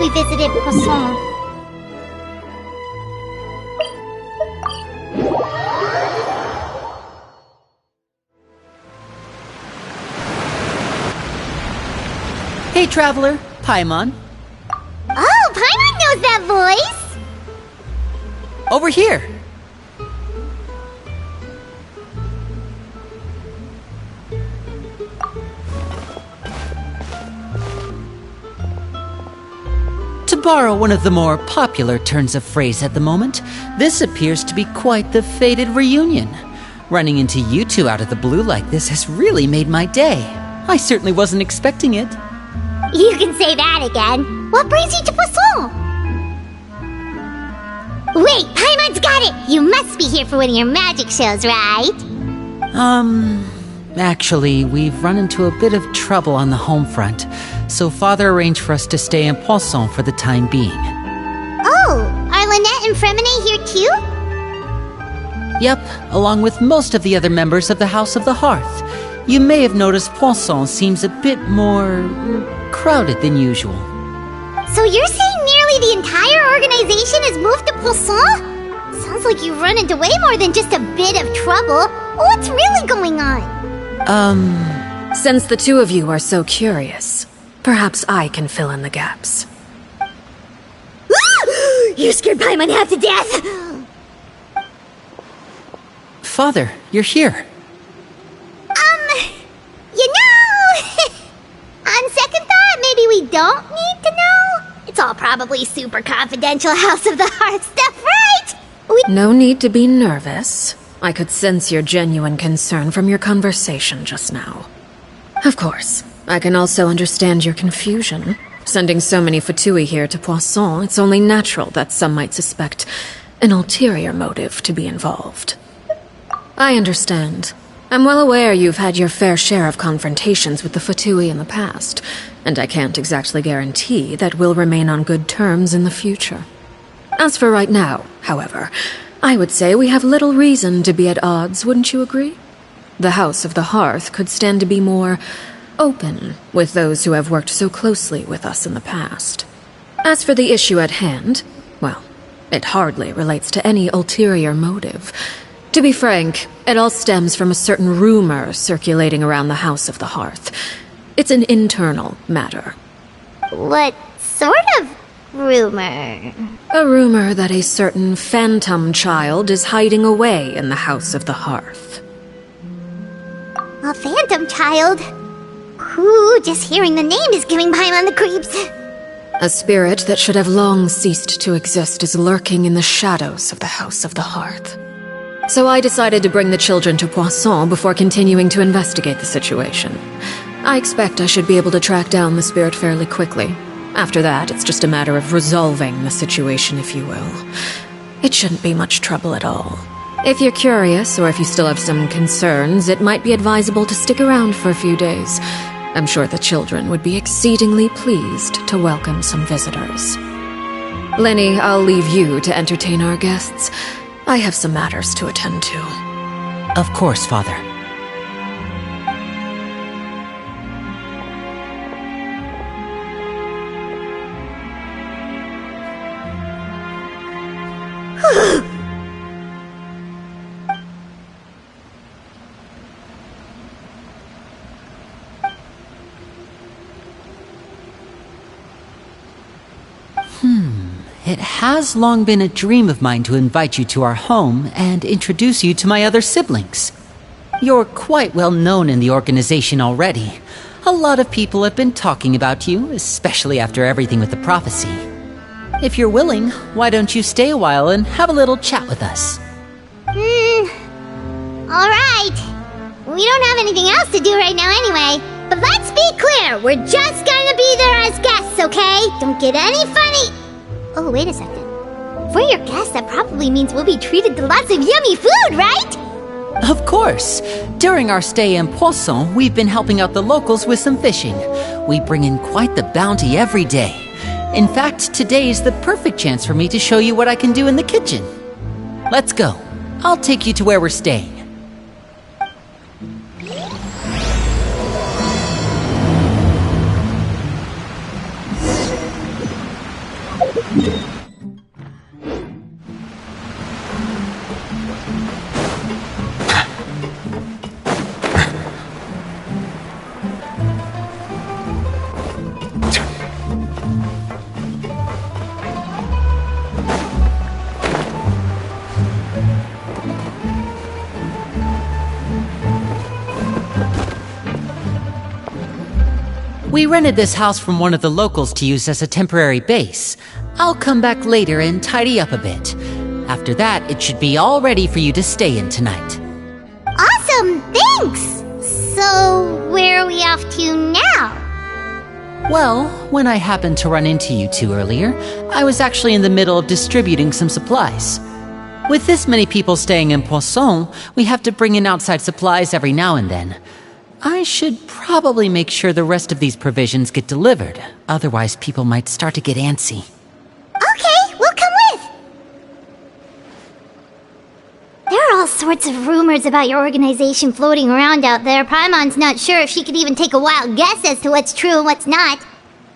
we visited Poisson. Hey, traveler. Paimon. Oh, Paimon knows that voice! Over here. To borrow one of the more popular turns of phrase at the moment, this appears to be quite the fated reunion. Running into you two out of the blue like this has really made my day. I certainly wasn't expecting it. You can say that again. What brings you to Poisson? Wait, Paimon's got it! You must be here for one of your magic shows, right? Actually, we've run into a bit of trouble on the home front, so Father arranged for us to stay in Poisson for the time being. Oh, are Lynette and Freminet here too? Yep, along with most of the other members of the House of the Hearth. You may have noticed Poisson seems a bit more crowded than usual. So you're saying nearly the entire organization has moved to Poisson? Sounds like you've run into way more than just a bit of trouble. What's really going on? Since the two of you are so curious, perhaps I can fill in the gaps. You scared Paimon half to death! Father, you're here. You know, on second thought, maybe we don't need to know. It's all probably super confidential House of the Hearth stuff, right? No need to be nervous. I could sense your genuine concern from your conversation just now. Of course, I can also understand your confusion. Sending so many Fatui here to Poisson, it's only natural that some might suspect an ulterior motive to be involved. I understand. I'm well aware you've had your fair share of confrontations with the Fatui in the past, and I can't exactly guarantee that we'll remain on good terms in the future. As for right now, however, I would say we have little reason to be at odds, wouldn't you agree? The House of the Hearth could stand to be more open with those who have worked so closely with us in the past. As for the issue at hand, well, it hardly relates to any ulterior motive. To be frank, it all stems from a certain rumor circulating around the House of the Hearth. It's an internal matter. What sort of rumor? A rumor that a certain phantom child is hiding away in the House of the Hearth. A phantom child? Ooh, just hearing the name is giving Paimon the creeps. A spirit that should have long ceased to exist is lurking in the shadows of the House of the Hearth. So I decided to bring the children to Poisson before continuing to investigate the situation. I expect I should be able to track down the spirit fairly quickly. After that, it's just a matter of resolving the situation, if you will. It shouldn't be much trouble at all. If you're curious, or if you still have some concerns, it might be advisable to stick around for a few days. I'm sure the children would be exceedingly pleased to welcome some visitors. Lyney, I'll leave you to entertain our guests. I have some matters to attend to. Of course, Father. It has long been a dream of mine to invite you to our home and introduce you to my other siblings. You're quite well known in the organization already. A lot of people have been talking about you, especially after everything with the prophecy. If you're willing, why don't you stay a while and have a little chat with us? Alright. We don't have anything else to do right now anyway. But let's be clear, we're just gonna be there as guests, okay? Don't get any funny... Oh, wait a second. For your guests, that probably means we'll be treated to lots of yummy food, right? Of course. During our stay in Poisson, we've been helping out the locals with some fishing. We bring in quite the bounty every day. In fact, today's the perfect chance for me to show you what I can do in the kitchen. Let's go. I'll take you to where we're staying. We rented this house from one of the locals to use as a temporary base. I'll come back later and tidy up a bit. After that, it should be all ready for you to stay in tonight. Awesome, thanks! So, where are we off to now? Well, when I happened to run into you two earlier, I was actually in the middle of distributing some supplies. With this many people staying in Poisson, we have to bring in outside supplies every now and then. I should probably make sure the rest of these provisions get delivered, otherwise people might start to get antsy. Okay, we'll come with! There are all sorts of rumors about your organization floating around out there. Paimon's not sure if she could even take a wild guess as to what's true and what's not.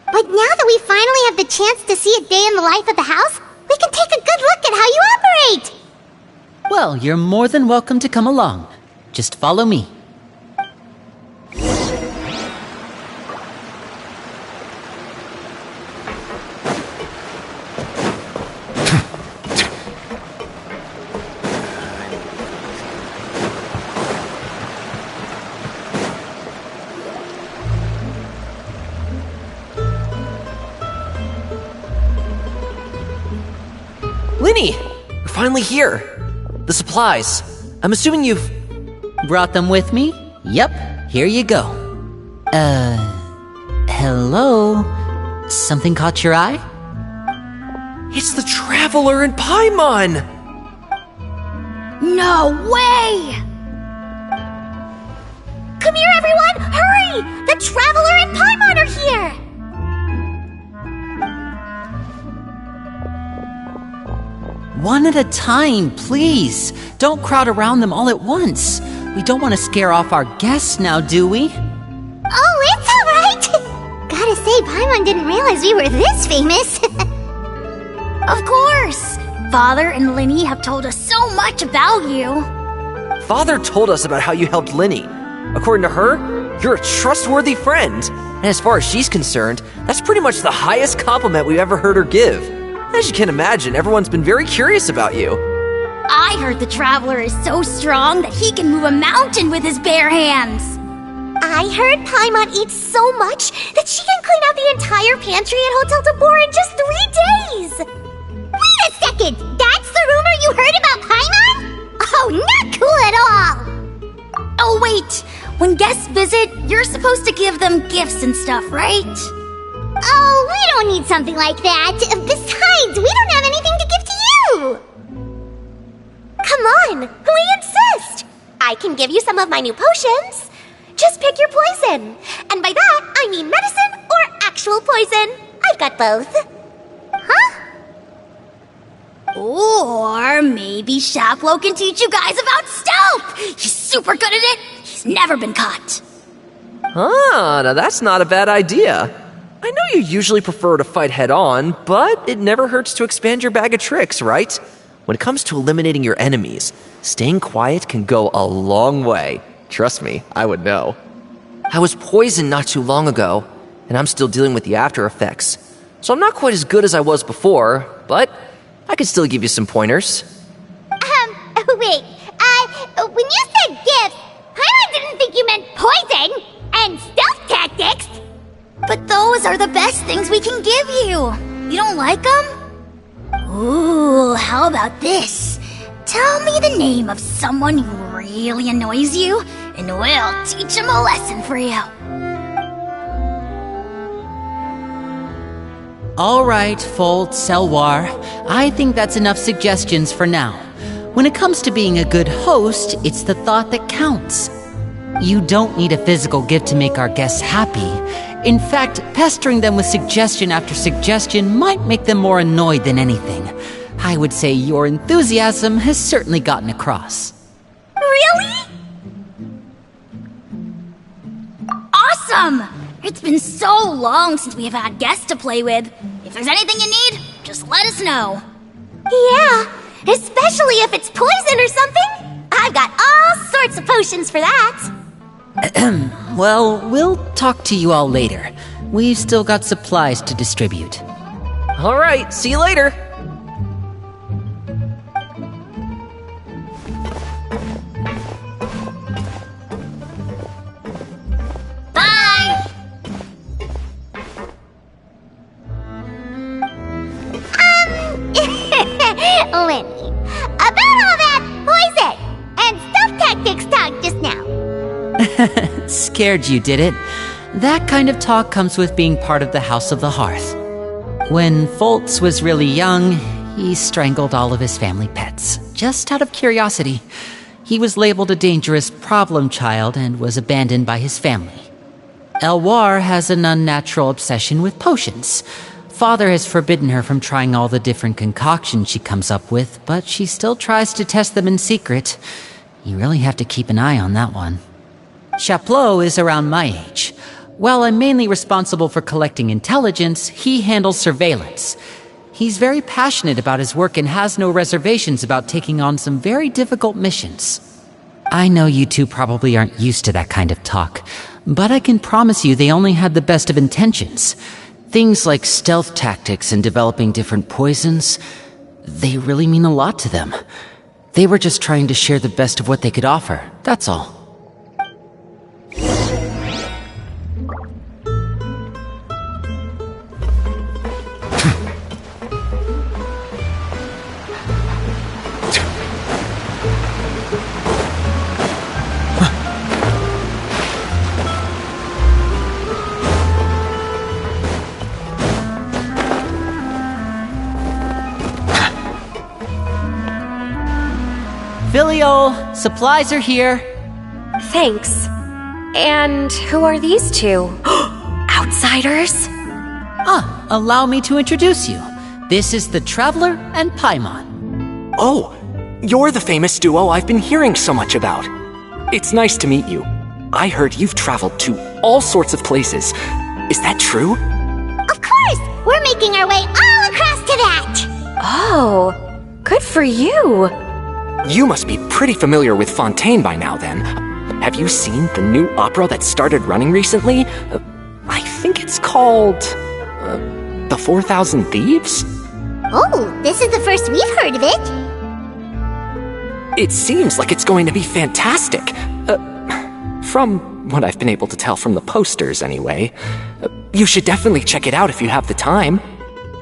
But now that we finally have the chance to see a day in the life of the house, we can take a good look at how you operate! Well, you're more than welcome to come along. Just follow me. Lyney! We're finally here! The supplies. I'm assuming you've... Brought them with me? Yep, here you go. Hello? Something caught your eye? It's the Traveler and Paimon! No way! Come here, everyone! Hurry! The Traveler and Paimon are here! One at a time, please. Don't crowd around them all at once. We don't want to scare off our guests now, do we? Oh, it's all right! Gotta say, Paimon didn't realize we were this famous. Of course! Father and Lyney have told us so much about you. Father told us about how you helped Lyney. According to her, you're a trustworthy friend. And as far as she's concerned, that's pretty much the highest compliment we've ever heard her give. As you can imagine, everyone's been very curious about you. I heard the Traveler is so strong that he can move a mountain with his bare hands. I heard Paimon eats so much that she can clean out the entire pantry at Hotel Tabor in just 3 days! Wait a second! That's the rumor you heard about Paimon? Oh, not cool at all! Oh wait, when guests visit, you're supposed to give them gifts and stuff, right? Oh, we don't need something like that. Besides, we don't have anything to give to you! Come on, we insist! I can give you some of my new potions. Just pick your poison. And by that, I mean medicine or actual poison. I've got both. Huh? Or maybe Shaplo can teach you guys about stealth! He's super good at it! He's never been caught! Ah, now that's not a bad idea. I know you usually prefer to fight head-on, but it never hurts to expand your bag of tricks, right? When it comes to eliminating your enemies, staying quiet can go a long way. Trust me, I would know. I was poisoned not too long ago, and I'm still dealing with the after effects. So I'm not quite as good as I was before, but I could still give you some pointers. Wait, when you said gifts, Paimon didn't think you meant poison and stealth tactics. But those are the best things we can give you. You don't like them? Ooh, how about this? Tell me the name of someone who really annoys you, and we'll teach him a lesson for you. All right, Fold, Selwar. I think that's enough suggestions for now. When it comes to being a good host, it's the thought that counts. You don't need a physical gift to make our guests happy. In fact, pestering them with suggestion after suggestion might make them more annoyed than anything. I would say your enthusiasm has certainly gotten across. Really? Awesome! It's been so long since we have had guests to play with. If there's anything you need, just let us know. Yeah, especially if it's poison or something. I've got all sorts of potions for that. Well, we'll talk to you all later. We've still got supplies to distribute. All right, see you later. Bye! Scared you, did it? That kind of talk comes with being part of the House of the Hearth. When Foltz was really young, he strangled all of his family pets, just out of curiosity. He was labeled a dangerous problem child and was abandoned by his family. Elwar has an unnatural obsession with potions. Father has forbidden her from trying all the different concoctions she comes up with, but she still tries to test them in secret. You really have to keep an eye on that one. Chaplot is around my age. While I'm mainly responsible for collecting intelligence, he handles surveillance. He's very passionate about his work and has no reservations about taking on some very difficult missions. I know you two probably aren't used to that kind of talk, but I can promise you they only had the best of intentions. Things like stealth tactics and developing different poisons, they really mean a lot to them. They were just trying to share the best of what they could offer, that's all. Filio, supplies are here. Thanks. And who are these two? Outsiders? Allow me to introduce you. This is the Traveler and Paimon. Oh, you're the famous duo I've been hearing so much about. It's nice to meet you. I heard you've traveled to all sorts of places. Is that true? Of course! We're making our way all across to that! Oh, good for you. You must be pretty familiar with Fontaine by now, then. Have you seen the new opera that started running recently? I think it's called... The 4,000 Thieves? Oh, this is the first we've heard of it. It seems like it's going to be fantastic. From what I've been able to tell from the posters, anyway. You should definitely check it out if you have the time.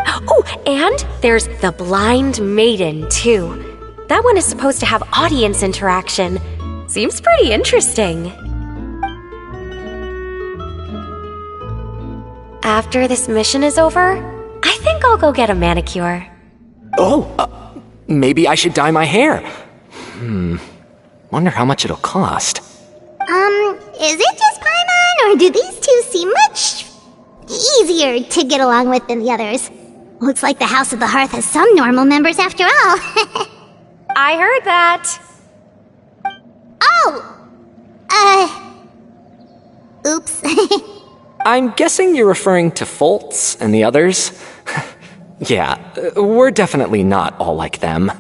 Oh, and there's The Blind Maiden, too. That one is supposed to have audience interaction. Seems pretty interesting. After this mission is over, I think I'll go get a manicure. Oh, maybe I should dye my hair. Wonder how much it'll cost. Is it just Paimon, or do these two seem much easier to get along with than the others? Looks like the House of the Hearth has some normal members after all. I heard that. Oops. I'm guessing you're referring to Foltz and the others? Yeah, we're definitely not all like them.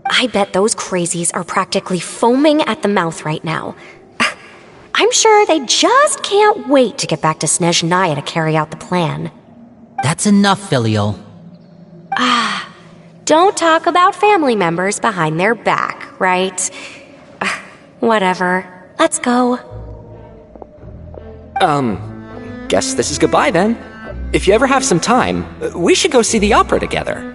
I bet those crazies are practically foaming at the mouth right now. I'm sure they just can't wait to get back to Snezhnaya to carry out the plan. That's enough, Filial. Don't talk about family members behind their back, right? Whatever. Let's go. Guess this is goodbye then. If you ever have some time, we should go see the opera together.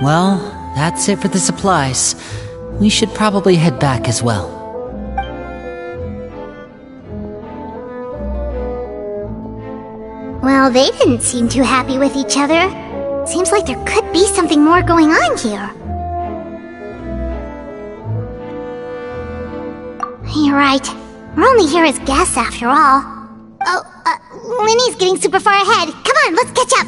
Well, that's it for the supplies. We should probably head back as well. Well, they didn't seem too happy with each other. Seems like there could be something more going on here. You're right. We're only here as guests after all. Oh, Linny's getting super far ahead. Come on, let's catch up.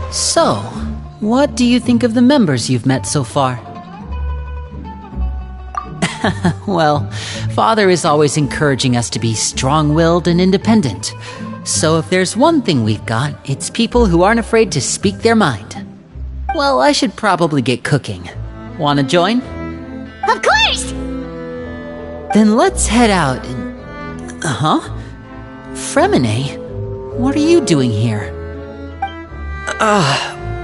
So, what do you think of the members you've met so far? Well, Father is always encouraging us to be strong-willed and independent. So if there's one thing we've got, it's people who aren't afraid to speak their mind. Well, I should probably get cooking. Wanna join? Of course! Then let's head out and... Freminet? What are you doing here? Fréminet,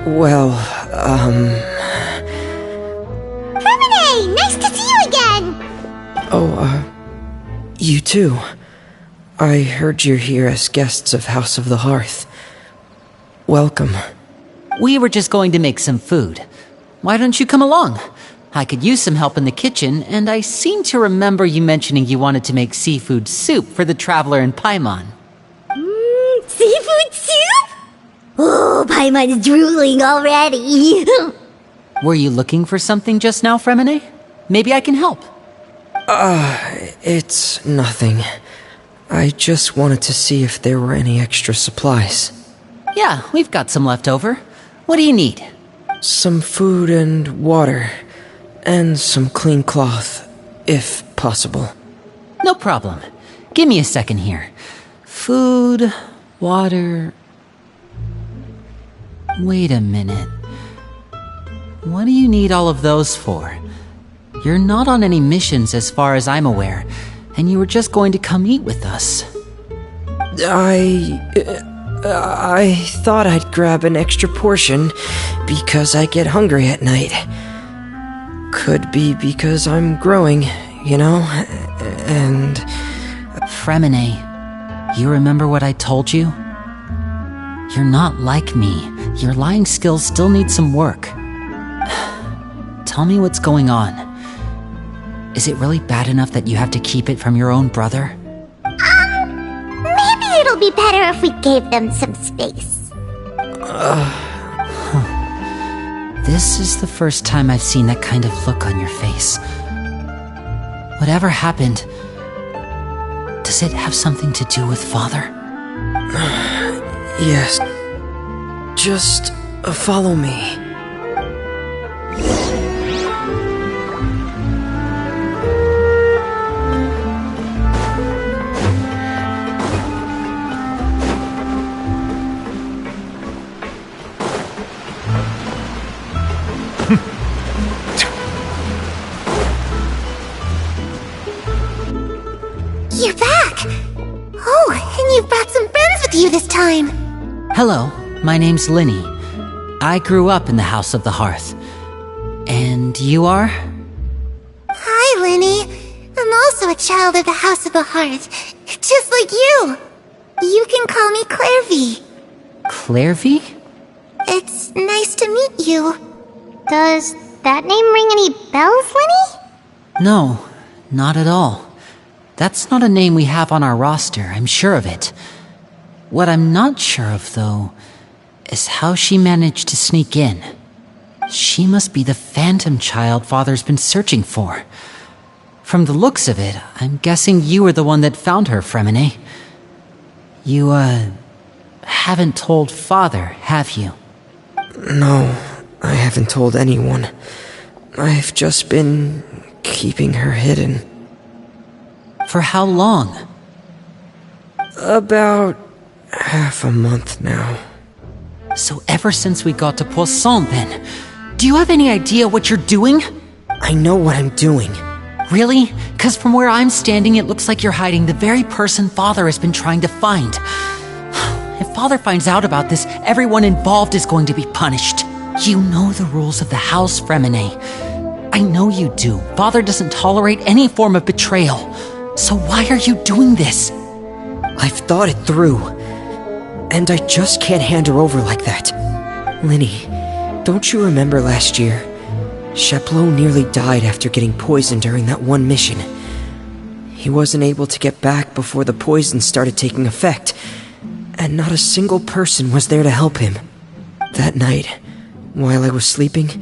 nice to see you again! You too. I heard you're here as guests of House of the Hearth. Welcome. We were just going to make some food. Why don't you come along? I could use some help in the kitchen, and I seem to remember you mentioning you wanted to make seafood soup for the traveler in Paimon. Seafood soup? Oh, Paimon is drooling already. Were you looking for something just now, Freminet? Maybe I can help. It's nothing. I just wanted to see if there were any extra supplies. Yeah, we've got some left over. What do you need? Some food and water. And some clean cloth, if possible. No problem. Give me a second here. Food, water... Wait a minute. What do you need all of those for? You're not on any missions as far as I'm aware, and you were just going to come eat with us. I thought I'd grab an extra portion because I get hungry at night. Could be because I'm growing, you know, and... Freminet, you remember what I told you? You're not like me. Your lying skills still need some work. Tell me what's going on. Is it really bad enough that you have to keep it from your own brother? Maybe it'll be better if we gave them some space. This is the first time I've seen that kind of look on your face. Whatever happened, does it have something to do with Father? Yes. Just follow me. You're back! Oh, and you've brought some friends with you this time! Hello, my name's Lyney. I grew up in the House of the Hearth. And you are? Hi, Lyney. I'm also a child of the House of the Hearth, just like you. You can call me Clairvy. Clairvy? It's nice to meet you. Does that name ring any bells, Lyney? No, not at all. That's not a name we have on our roster, I'm sure of it. What I'm not sure of, though, is how she managed to sneak in. She must be the phantom child Father's been searching for. From the looks of it, I'm guessing you were the one that found her, Freminet. You, haven't told Father, have you? No, I haven't told anyone. I've just been keeping her hidden. For how long? About half a month now. So ever since we got to Poisson, then. Do you have any idea what you're doing? I know what I'm doing. Really? 'Cause from where I'm standing, it looks like you're hiding the very person Father has been trying to find. If Father finds out about this, everyone involved is going to be punished. You know the rules of the house, Freminet. I know you do. Father doesn't tolerate any form of betrayal. So why are you doing this? I've thought it through. And I just can't hand her over like that. Lyney, don't you remember last year? Sheplo nearly died after getting poisoned during that one mission. He wasn't able to get back before the poison started taking effect, and not a single person was there to help him. That night, while I was sleeping,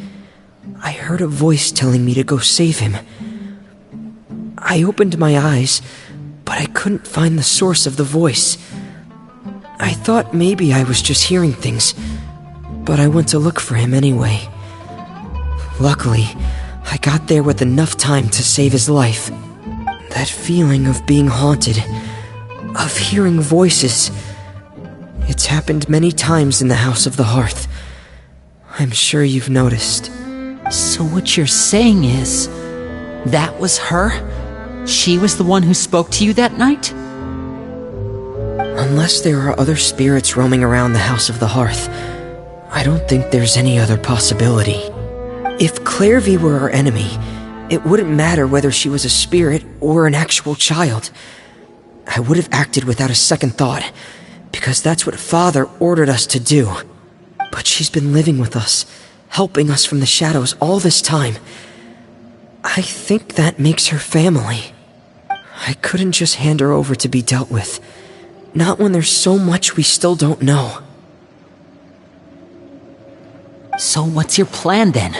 I heard a voice telling me to go save him. I opened my eyes, but I couldn't find the source of the voice. I thought maybe I was just hearing things, but I went to look for him anyway. Luckily, I got there with enough time to save his life. That feeling of being haunted, of hearing voices, it's happened many times in the House of the Hearth. I'm sure you've noticed. So what you're saying is, that was her? She was the one who spoke to you that night? Unless there are other spirits roaming around the House of the Hearth, I don't think there's any other possibility. If Clairvy were our enemy, it wouldn't matter whether she was a spirit or an actual child. I would have acted without a second thought, because that's what Father ordered us to do. But she's been living with us, helping us from the shadows all this time. I think that makes her family. I couldn't just hand her over to be dealt with. Not when there's so much we still don't know. So what's your plan then?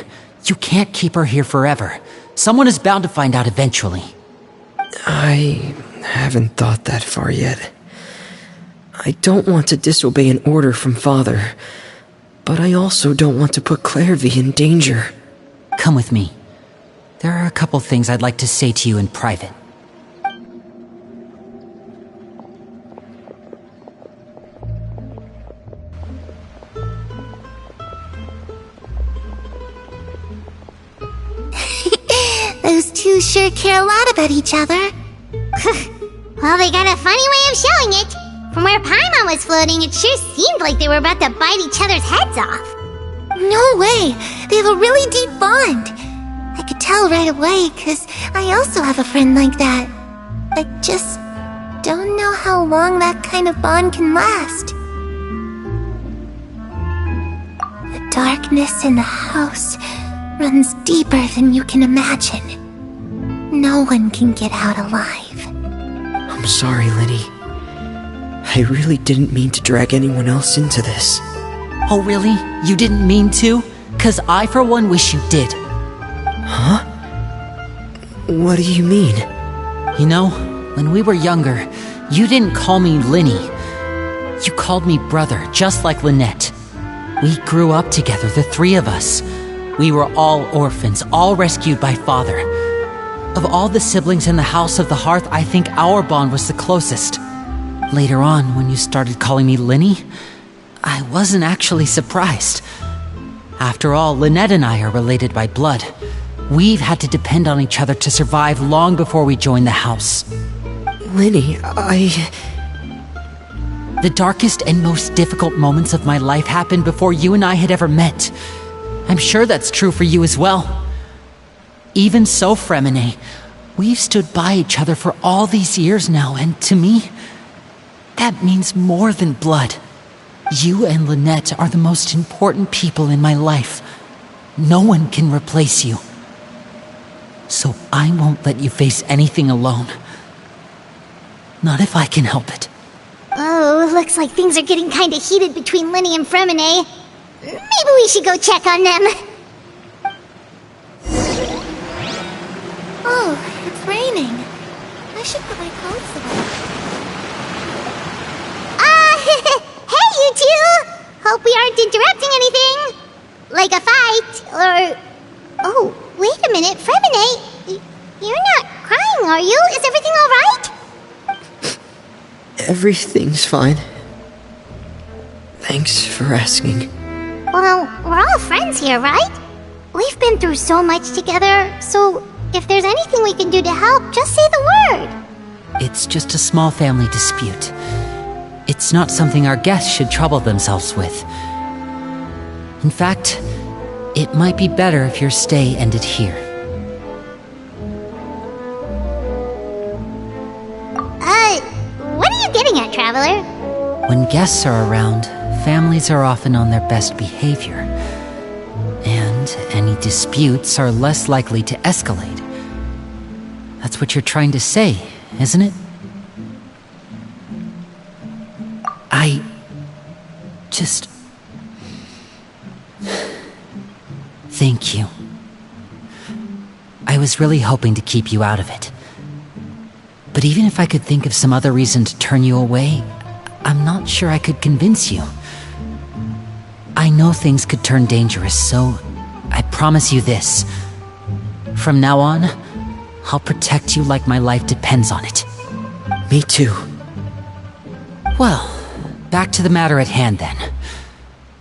You can't keep her here forever. Someone is bound to find out eventually. I haven't thought that far yet. I don't want to disobey an order from Father, but I also don't want to put Clairvy in danger. Come with me. There are a couple things I'd like to say to you in private. Those two sure care a lot about each other. Well, they got a funny way of showing it. From where Paimon was floating, it sure seemed like they were about to bite each other's heads off. No way! They have a really deep bond! I could tell right away, 'cause I also have a friend like that. I just don't know how long that kind of bond can last. The darkness in the house runs deeper than you can imagine. No one can get out alive. I'm sorry, Lyney. I really didn't mean to drag anyone else into this. Oh really? You didn't mean to? 'Cause I for one wish you did. Huh? What do you mean? You know, when we were younger, you didn't call me Lyney. You called me brother, just like Lynette. We grew up together, the three of us. We were all orphans, all rescued by Father. Of all the siblings in the House of the Hearth, I think our bond was the closest. Later on, when you started calling me Lyney, I wasn't actually surprised. After all, Lynette and I are related by blood. We've had to depend on each other to survive long before we joined the house. Lyney, The darkest and most difficult moments of my life happened before you and I had ever met. I'm sure that's true for you as well. Even so, Freminet, we've stood by each other for all these years now, and to me, that means more than blood. You and Lynette are the most important people in my life. No one can replace you. So I won't let you face anything alone. Not if I can help it. Oh, looks like things are getting kinda heated between Lyney and Freminet. Maybe we should go check on them. Oh, it's raining. I should put my clothes away. Hey you two! Hope we aren't interrupting anything. Like a fight, or... Oh, wait a minute, Freminet. You're not crying, are you? Is everything alright? everything's fine. Thanks for asking. Well, we're all friends here, right? We've been through so much together, so if there's anything we can do to help, just say the word. It's just a small family dispute. It's not something our guests should trouble themselves with. In fact, it might be better if your stay ended here. What are you getting at, Traveler? When guests are around, families are often on their best behavior. And any disputes are less likely to escalate. That's what you're trying to say, isn't it? I just... Thank you. I was really hoping to keep you out of it. But even if I could think of some other reason to turn you away, I'm not sure I could convince you. I know things could turn dangerous, so I promise you this. From now on, I'll protect you like my life depends on it. Me too. Well, back to the matter at hand then.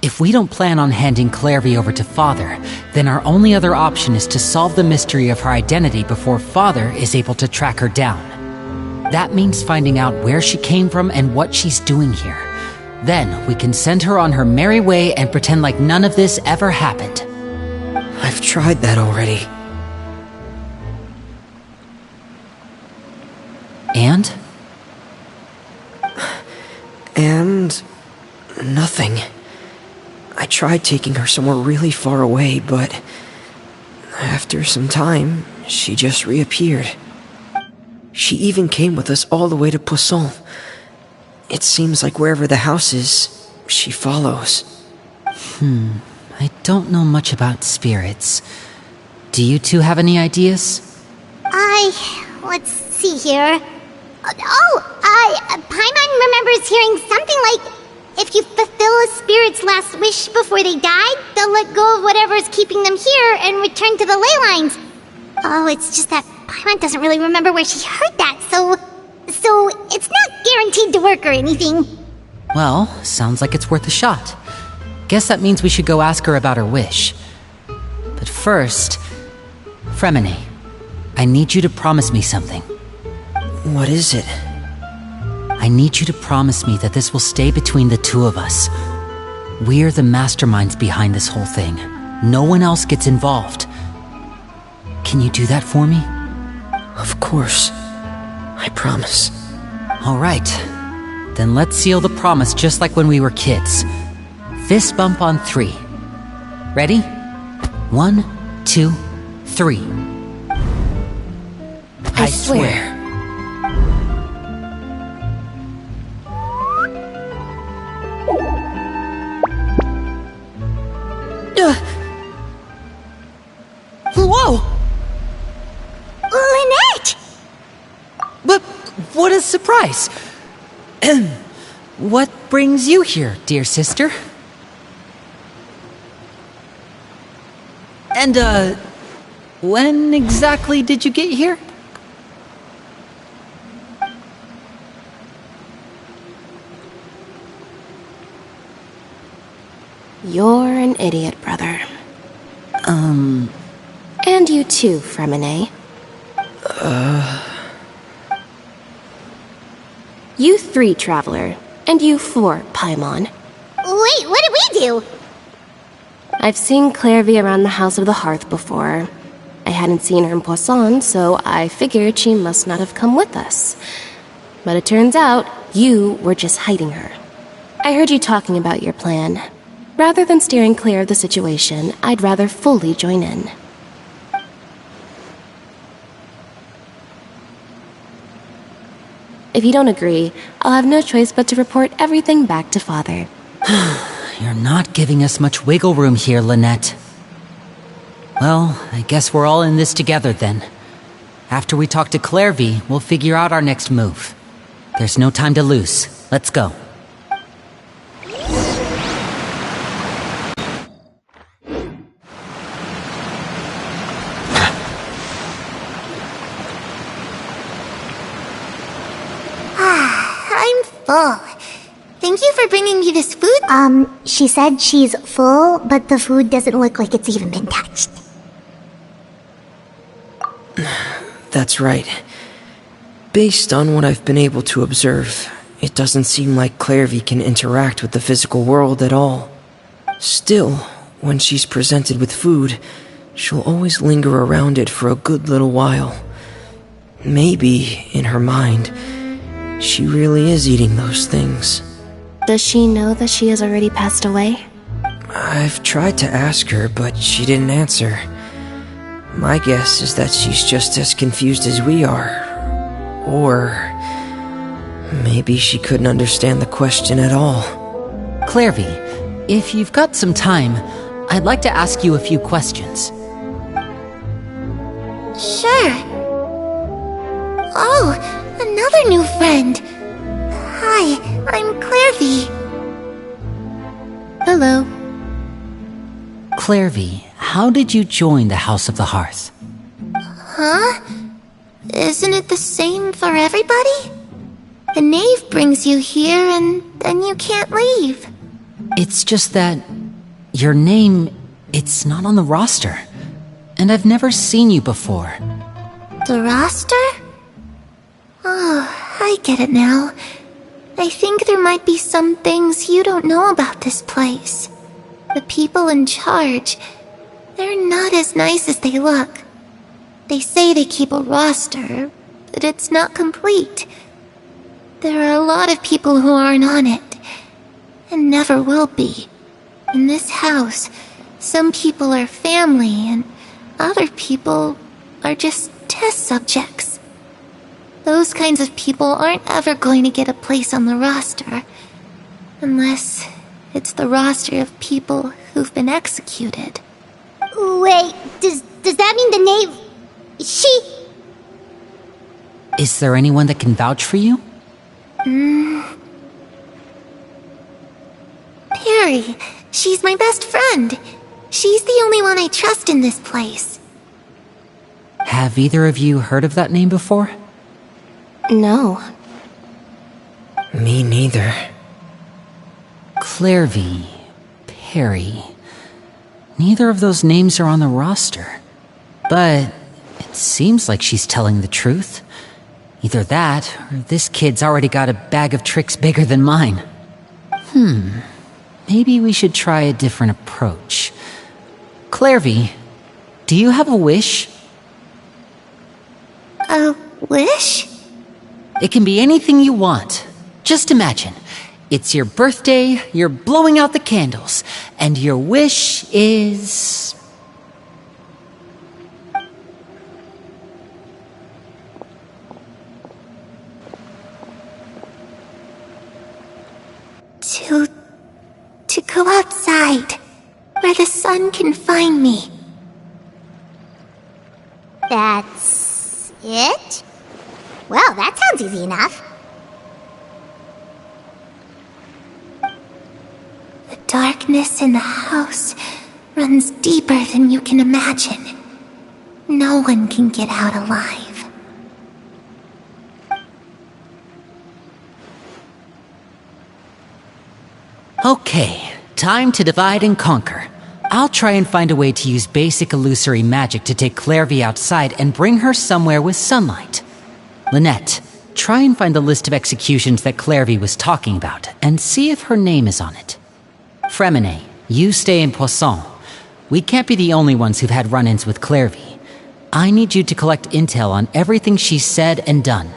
If we don't plan on handing Clairvy over to Father, then our only other option is to solve the mystery of her identity before Father is able to track her down. That means finding out where she came from and what she's doing here. Then we can send her on her merry way and pretend like none of this ever happened. I've tried that already. And? And... nothing. I tried taking her somewhere really far away, but... after some time, she just reappeared. She even came with us all the way to Poisson. It seems like wherever the house is, she follows. I don't know much about spirits. Do you two have any ideas? Let's see here. Paimon remembers hearing something like, if you fulfill a spirit's last wish before they die, they'll let go of whatever's keeping them here and return to the ley lines. Oh, it's just that Paimon doesn't really remember where she heard that, so it's not guaranteed to work or anything. Well, sounds like it's worth a shot. Guess that means we should go ask her about her wish. But first, Freminet, I need you to promise me something. What is it? I need you to promise me that this will stay between the two of us. We're the masterminds behind this whole thing. No one else gets involved. Can you do that for me? Of course. I promise. All right. Then let's seal the promise just like when we were kids. Fist bump on 3. Ready? 1, 2, 3. I swear. Whoa! Lynette! But what a surprise! What brings you here, dear sister? And, when exactly did you get here? You're an idiot, brother. And you too, Freminet. You 3, Traveler. And you 4, Paimon. Wait, what did we do? I've seen Clairvy around the House of the Hearth before. I hadn't seen her in Poisson, so I figured she must not have come with us. But it turns out, you were just hiding her. I heard you talking about your plan. Rather than steering clear of the situation, I'd rather fully join in. If you don't agree, I'll have no choice but to report everything back to Father. You're not giving us much wiggle room here, Lynette. Well, I guess we're all in this together then. After we talk to Clairvy, we'll figure out our next move. There's no time to lose. Let's go. I'm full. Thank you for bringing me this food. She said she's full, but the food doesn't look like it's even been touched. That's right. Based on what I've been able to observe, it doesn't seem like Clairvy can interact with the physical world at all. Still, when she's presented with food, she'll always linger around it for a good little while. Maybe, in her mind, she really is eating those things. Does she know that she has already passed away? I've tried to ask her, but she didn't answer. My guess is that she's just as confused as we are. Or maybe she couldn't understand the question at all. Clairvy, if you've got some time, I'd like to ask you a few questions. Sure. Oh, another new friend. Hi, I'm Clairvy. Hello. Clairvy, how did you join the House of the Hearth? Huh? Isn't it the same for everybody? The Knave brings you here and then you can't leave. It's just that your name, it's not on the roster. And I've never seen you before. The roster? Oh, I get it now. I think there might be some things you don't know about this place. The people in charge, they're not as nice as they look. They say they keep a roster, but it's not complete. There are a lot of people who aren't on it, and never will be. In this house, some people are family, and other people are just test subjects. Those kinds of people aren't ever going to get a place on the roster, unless it's the roster of people who've been executed. Wait, does that mean the knave... she... Is there anyone that can vouch for you? Perry, she's my best friend. She's the only one I trust in this place. Have either of you heard of that name before? No. Me neither. Clairvy, Perry. Neither of those names are on the roster. But it seems like she's telling the truth. Either that, or this kid's already got a bag of tricks bigger than mine. Maybe we should try a different approach. Clairvy, do you have a wish? A wish? It can be anything you want. Just imagine. It's your birthday, you're blowing out the candles, and your wish is... To go outside, where the sun can find me. That's... it? Well, that sounds easy enough. The darkness in the house runs deeper than you can imagine. No one can get out alive. Okay, time to divide and conquer. I'll try and find a way to use basic illusory magic to take Clairvy outside and bring her somewhere with sunlight. Lynette, try and find the list of executions that Clairvy was talking about, and see if her name is on it. Freminet, you stay in Poisson. We can't be the only ones who've had run-ins with Clairvy. I need you to collect intel on everything she's said and done.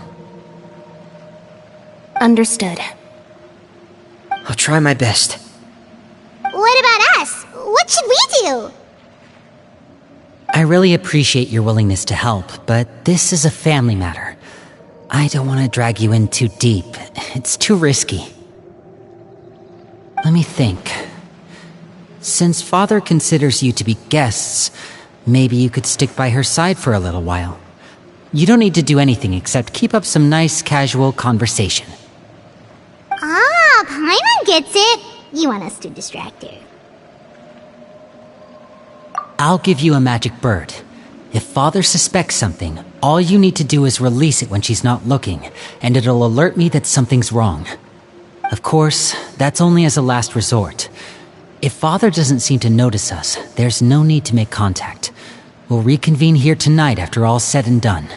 Understood. I'll try my best. What about us? What should we do? I really appreciate your willingness to help, but this is a family matter. I don't want to drag you in too deep. It's too risky. Let me think. Since Father considers you to be guests, maybe you could stick by her side for a little while. You don't need to do anything except keep up some nice, casual conversation. Ah, Paimon gets it. You want us to distract her. I'll give you a magic bird. If Father suspects something, all you need to do is release it when she's not looking, and it'll alert me that something's wrong. Of course, that's only as a last resort. If Father doesn't seem to notice us, there's no need to make contact. We'll reconvene here tonight after all's said and done.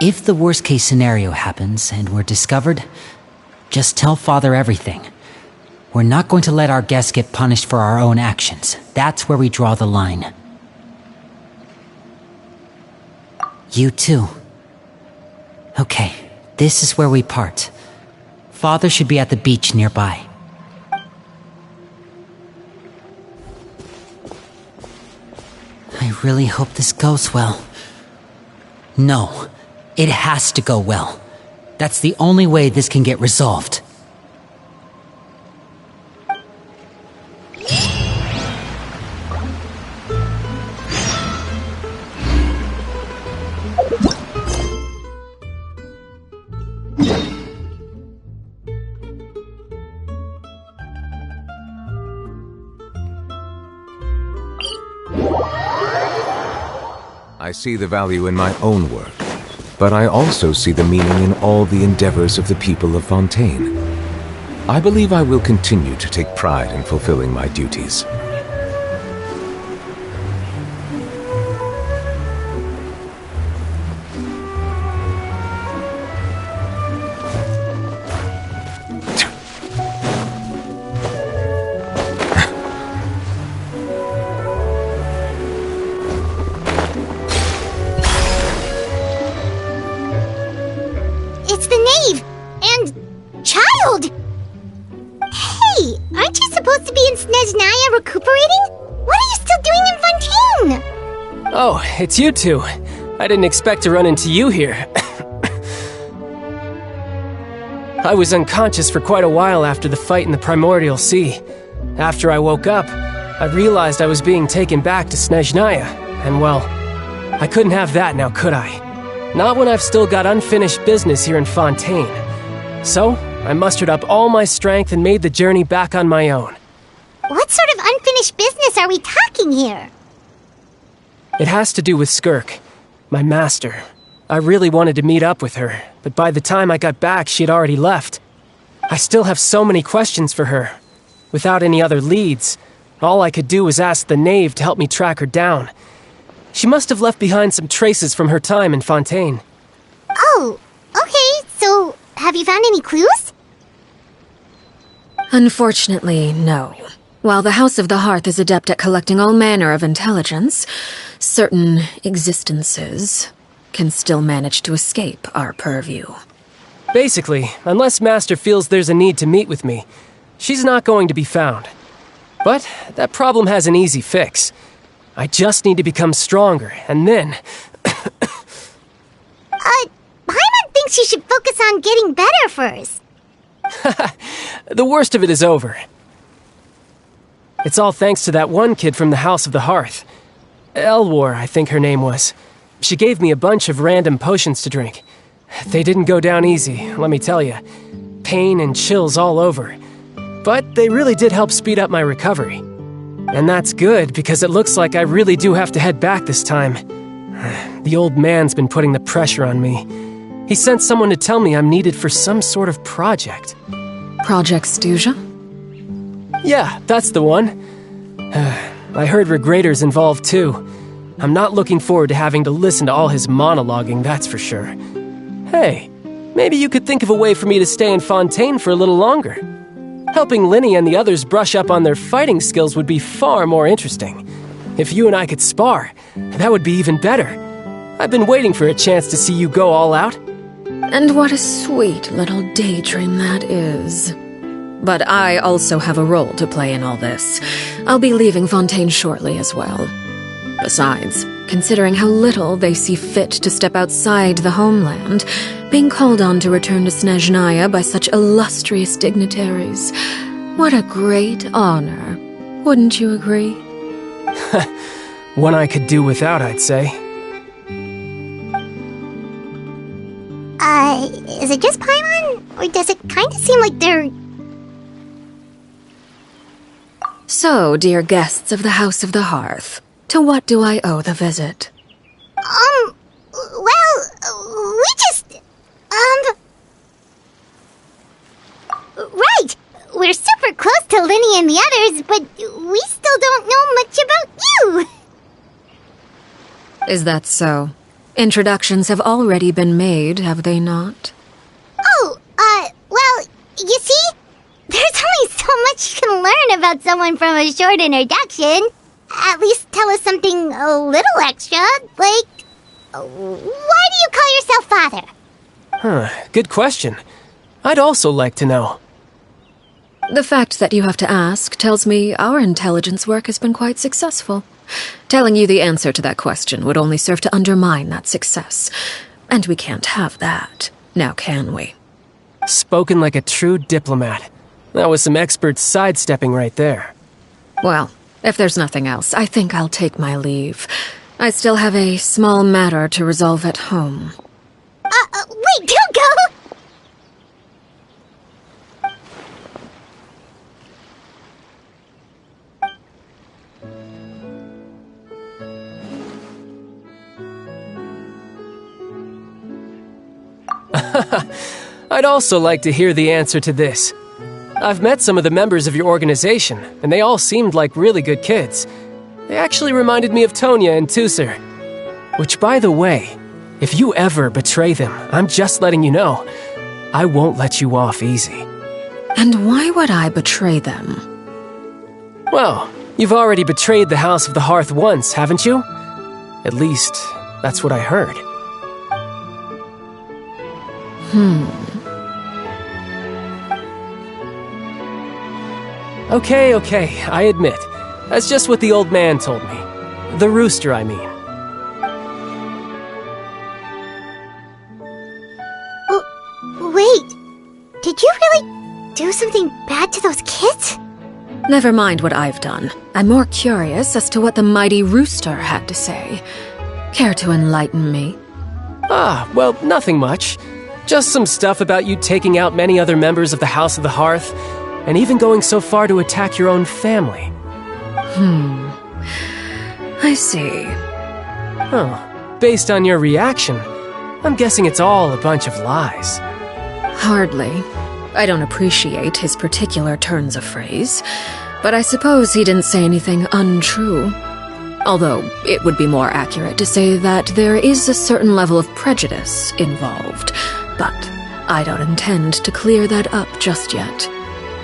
If the worst-case scenario happens and we're discovered, just tell Father everything. We're not going to let our guests get punished for our own actions. That's where we draw the line. You too. Okay, this is where we part. Father should be at the beach nearby. I really hope this goes well. No, it has to go well. That's the only way this can get resolved. I see the value in my own work, but I also see the meaning in all the endeavors of the people of Fontaine. I believe I will continue to take pride in fulfilling my duties. Child! Hey, aren't you supposed to be in Snezhnaya recuperating? What are you still doing in Fontaine? Oh, it's you two. I didn't expect to run into you here. I was unconscious for quite a while after the fight in the Primordial Sea. After I woke up, I realized I was being taken back to Snezhnaya, and well, I couldn't have that now, could I? Not when I've still got unfinished business here in Fontaine. So, I mustered up all my strength and made the journey back on my own. What sort of unfinished business are we talking here? It has to do with Skirk, my master. I really wanted to meet up with her, but by the time I got back, she had already left. I still have so many questions for her. Without any other leads, all I could do was ask the Knave to help me track her down. She must have left behind some traces from her time in Fontaine. Oh, okay, so have you found any clues? Unfortunately, no. While the House of the Hearth is adept at collecting all manner of intelligence, certain existences can still manage to escape our purview. Basically, unless Master feels there's a need to meet with me, she's not going to be found. But that problem has an easy fix. I just need to become stronger, and then... Paimon thinks you should focus on getting better first. The worst of it is over. It's all thanks to that one kid from the House of the Hearth. Elwar, I think her name was. She gave me a bunch of random potions to drink. They didn't go down easy, let me tell you. Pain and chills all over. But they really did help speed up my recovery. And that's good, because it looks like I really do have to head back this time. The old man's been putting the pressure on me. He sent someone to tell me I'm needed for some sort of project. Project Stuja? Yeah, that's the one. I heard Regrader's involved too. I'm not looking forward to having to listen to all his monologuing, that's for sure. Hey, maybe you could think of a way for me to stay in Fontaine for a little longer. Helping Lyney and the others brush up on their fighting skills would be far more interesting. If you and I could spar, that would be even better. I've been waiting for a chance to see you go all out. And what a sweet little daydream that is. But I also have a role to play in all this. I'll be leaving Fontaine shortly as well. Besides, considering how little they see fit to step outside the homeland, being called on to return to Snezhnaya by such illustrious dignitaries, what a great honor. Wouldn't you agree? One I could do without, I'd say. Is it just Paimon? Or does it kind of seem like they're... So, dear guests of the House of the Hearth, to what do I owe the visit? we just... Right! We're super close to Lyney and the others, but we still don't know much about you! Is that so? Introductions have already been made, have they not? Oh, well, you see? There's only so much you can learn about someone from a short introduction. At least tell us something a little extra, like... Why do you call yourself father? Good question. I'd also like to know. The fact that you have to ask tells me our intelligence work has been quite successful. Telling you the answer to that question would only serve to undermine that success. And we can't have that, now can we? Spoken like a true diplomat. That was some expert sidestepping right there. Well, if there's nothing else, I think I'll take my leave. I still have a small matter to resolve at home. Wait, don't go! I'd also like to hear the answer to this. I've met some of the members of your organization, and they all seemed like really good kids. They actually reminded me of Tonya and Tusser. Which, by the way, if you ever betray them, I'm just letting you know, I won't let you off easy. And why would I betray them? Well, you've already betrayed the House of the Hearth once, haven't you? At least, that's what I heard. Okay, I admit. That's just what the old man told me. The rooster, I mean. Wait, did you really do something bad to those kids? Never mind what I've done. I'm more curious as to what the mighty rooster had to say. Care to enlighten me? Well, nothing much. Just some stuff about you taking out many other members of the House of the Hearth, and even going so far to attack your own family. I see. Based on your reaction, I'm guessing it's all a bunch of lies. Hardly. I don't appreciate his particular turns of phrase, but I suppose he didn't say anything untrue. Although, it would be more accurate to say that there is a certain level of prejudice involved, but I don't intend to clear that up just yet.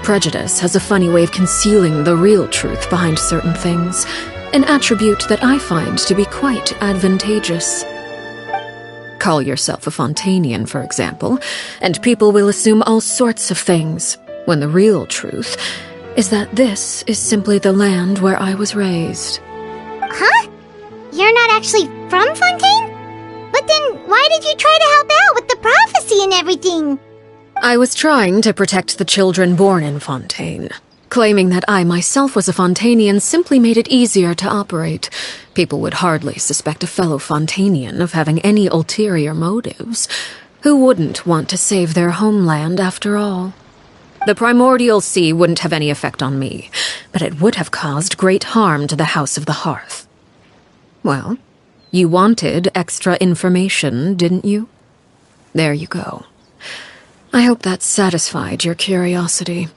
Prejudice has a funny way of concealing the real truth behind certain things, an attribute that I find to be quite advantageous. Call yourself a Fontainian, for example, and people will assume all sorts of things, when the real truth is that this is simply the land where I was raised. Huh? You're not actually from Fontaine? But then why did you try to help out with the prophecy and everything? I was trying to protect the children born in Fontaine. Claiming that I myself was a Fontainian simply made it easier to operate. People would hardly suspect a fellow Fontainian of having any ulterior motives. Who wouldn't want to save their homeland after all? The primordial sea wouldn't have any effect on me, but it would have caused great harm to the House of the Hearth. Well, you wanted extra information, didn't you? There you go. I hope that satisfied your curiosity.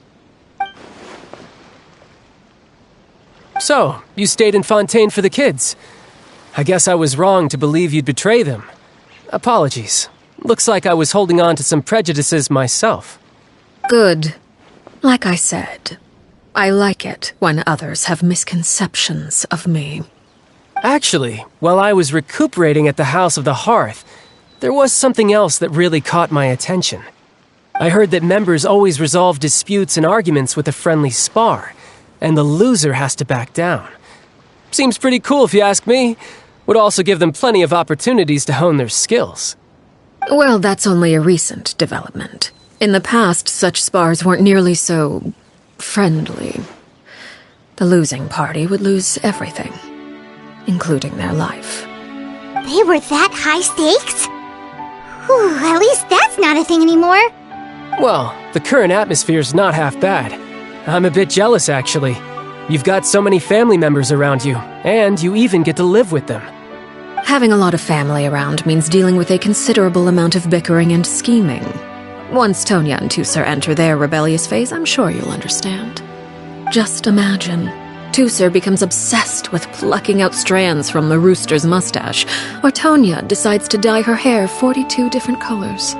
So, you stayed in Fontaine for the kids. I guess I was wrong to believe you'd betray them. Apologies. Looks like I was holding on to some prejudices myself. Good. Like I said, I like it when others have misconceptions of me. Actually, while I was recuperating at the House of the Hearth, there was something else that really caught my attention. I heard that members always resolve disputes and arguments with a friendly spar, and the loser has to back down. Seems pretty cool if you ask me. Would also give them plenty of opportunities to hone their skills. Well, that's only a recent development. In the past, such spars weren't nearly so friendly. The losing party would lose everything, including their life. They were that high stakes? Whew, at least that's not a thing anymore. Well, the current atmosphere's not half bad. I'm a bit jealous, actually. You've got so many family members around you, and you even get to live with them. Having a lot of family around means dealing with a considerable amount of bickering and scheming. Once Tonya and Tusser enter their rebellious phase, I'm sure you'll understand. Just imagine. Tusser becomes obsessed with plucking out strands from the rooster's mustache, or Tonya decides to dye her hair 42 different colors.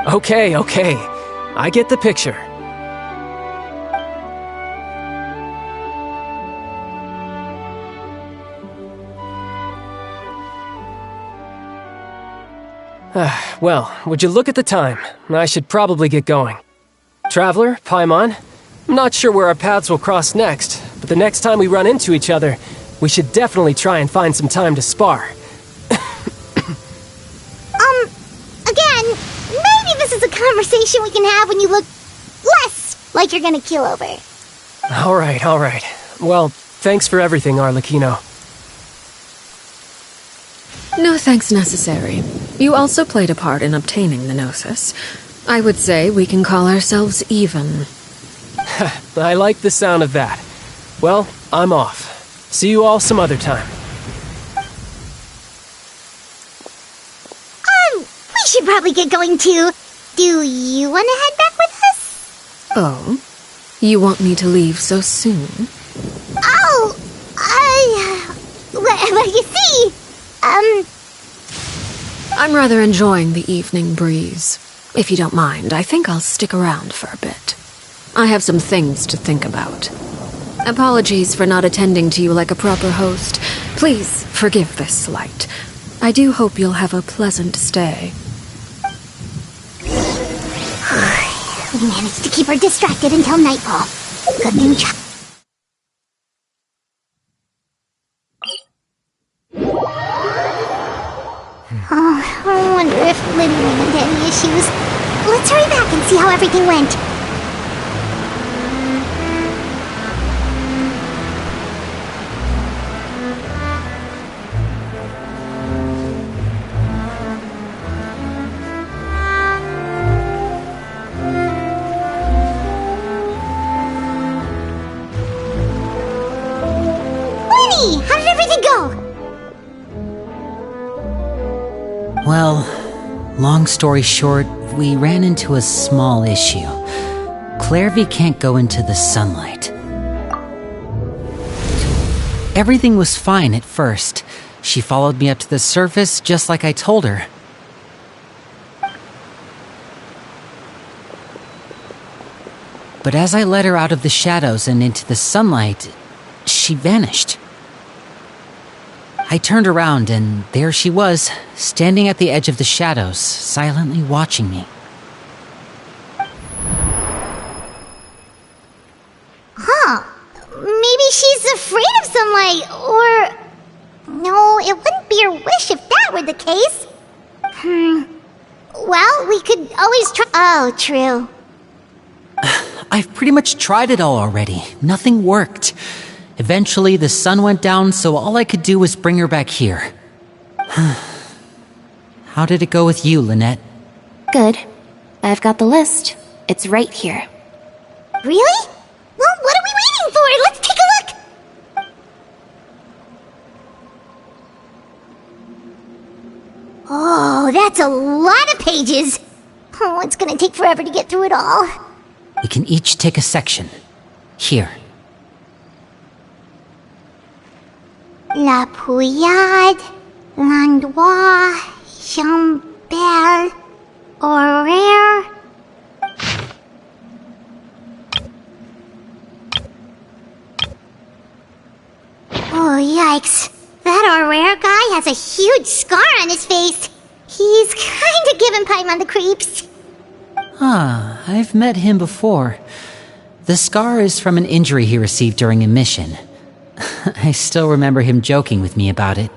Okay. I get the picture. Well, would you look at the time? I should probably get going. Traveler, Paimon, I'm not sure where our paths will cross next, but the next time we run into each other, we should definitely try and find some time to spar. Again, maybe this is a conversation we can have when you look less like you're gonna keel over. All right. Well, thanks for everything, Arlecchino. No thanks necessary. You also played a part in obtaining the Gnosis. I would say we can call ourselves even. I like the sound of that. Well, I'm off. See you all some other time. We should probably get going too. Do you want to head back with us? Oh? You want me to leave so soon? Oh, well, you see, I'm rather enjoying the evening breeze. If you don't mind, I think I'll stick around for a bit. I have some things to think about. Apologies for not attending to you like a proper host. Please forgive this slight. I do hope you'll have a pleasant stay. We managed to keep her distracted until nightfall. Good thing we tried. Oh, I wonder if Lyney ran into any issues. Let's hurry back and see how everything went. Lyney, how did everything go? Well, long story short, we ran into a small issue. Clairvy can't go into the sunlight. Everything was fine at first. She followed me up to the surface just like I told her. But as I led her out of the shadows and into the sunlight, she vanished. I turned around and there she was, standing at the edge of the shadows, silently watching me. Huh. Maybe she's afraid of sunlight, or... No, it wouldn't be her wish if that were the case. Well, we could always try... Oh, true. I've pretty much tried it all already. Nothing worked. Eventually, the sun went down, so all I could do was bring her back here. How did it go with you, Lynette? Good. I've got the list. It's right here. Really? Well, what are we waiting for? Let's take a look! Oh, that's a lot of pages. Oh, it's gonna take forever to get through it all. We can each take a section. Here. La Pouillade, l'endroit, Chambel, horaire. Oh, yikes. That horaire guy has a huge scar on his face. He's kinda giving Paimon the creeps. Ah, I've met him before. The scar is from an injury he received during a mission. I still remember him joking with me about it.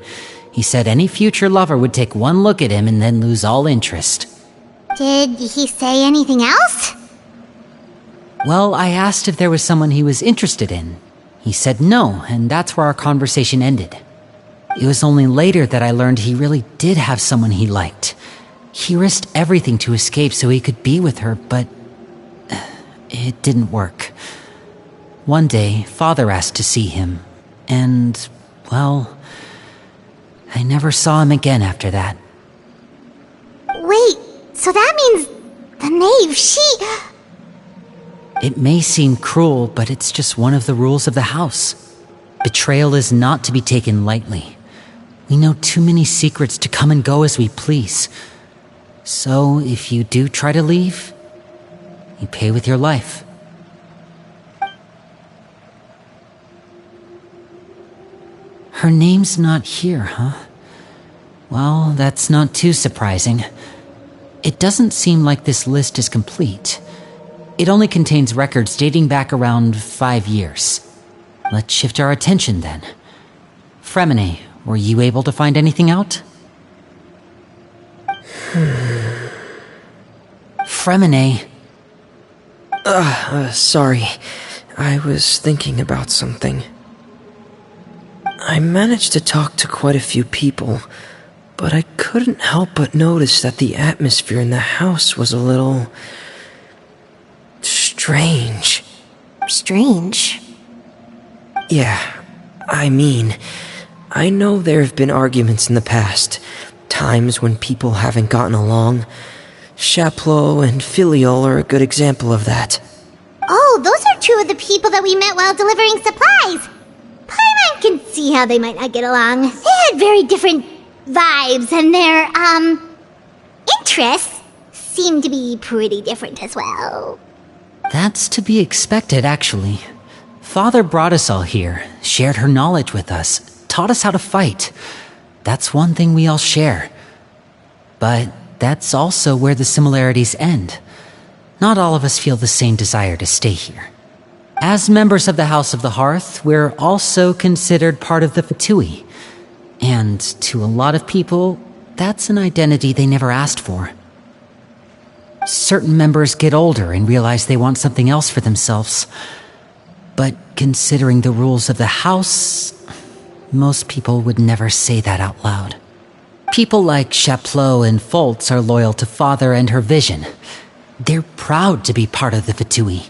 He said any future lover would take one look at him and then lose all interest. Did he say anything else? Well, I asked if there was someone he was interested in. He said no, and that's where our conversation ended. It was only later that I learned he really did have someone he liked. He risked everything to escape so he could be with her, but it didn't work. One day, Father asked to see him, and, well, I never saw him again after that. Wait, so that means the knave, It may seem cruel, but it's just one of the rules of the house. Betrayal is not to be taken lightly. We know too many secrets to come and go as we please. So, if you do try to leave, you pay with your life. Her name's not here, huh? Well, that's not too surprising. It doesn't seem like this list is complete. It only contains records dating back around 5 years. Let's shift our attention then. Freminet, were you able to find anything out? Freminet. Sorry. I was thinking about something. I managed to talk to quite a few people, but I couldn't help but notice that the atmosphere in the house was a little... strange. Strange? Yeah, I mean, I know there have been arguments in the past, times when people haven't gotten along. Chaplot and Filial are a good example of that. Oh, those are two of the people that we met while delivering supplies. Paimon can see how they might not get along. They had very different vibes, and their, interests seem to be pretty different as well. That's to be expected, actually. Father brought us all here, shared her knowledge with us, taught us how to fight. That's one thing we all share. But that's also where the similarities end. not all of us feel the same desire to stay here. As members of the House of the Hearth, we're also considered part of the Fatui. And to a lot of people, that's an identity they never asked for. Certain members get older and realize they want something else for themselves. But considering the rules of the house, most people would never say that out loud. People like Chaplot and Foltz are loyal to Father and her vision. They're proud to be part of the Fatui.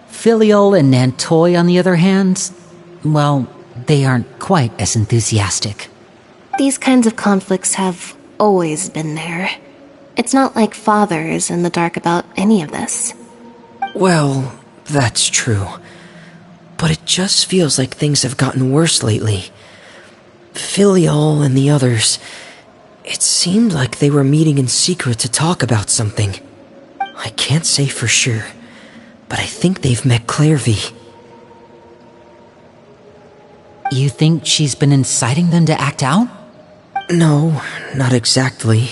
Filial and Nantoy, on the other hand, well, they aren't quite as enthusiastic. These kinds of conflicts have always been there. It's not like Father is in the dark about any of this. Well, that's true. But it just feels like things have gotten worse lately. Filial and the others, it seemed like they were meeting in secret to talk about something. I can't say for sure, but I think they've met Clairvy. You think she's been inciting them to act out? No, not exactly.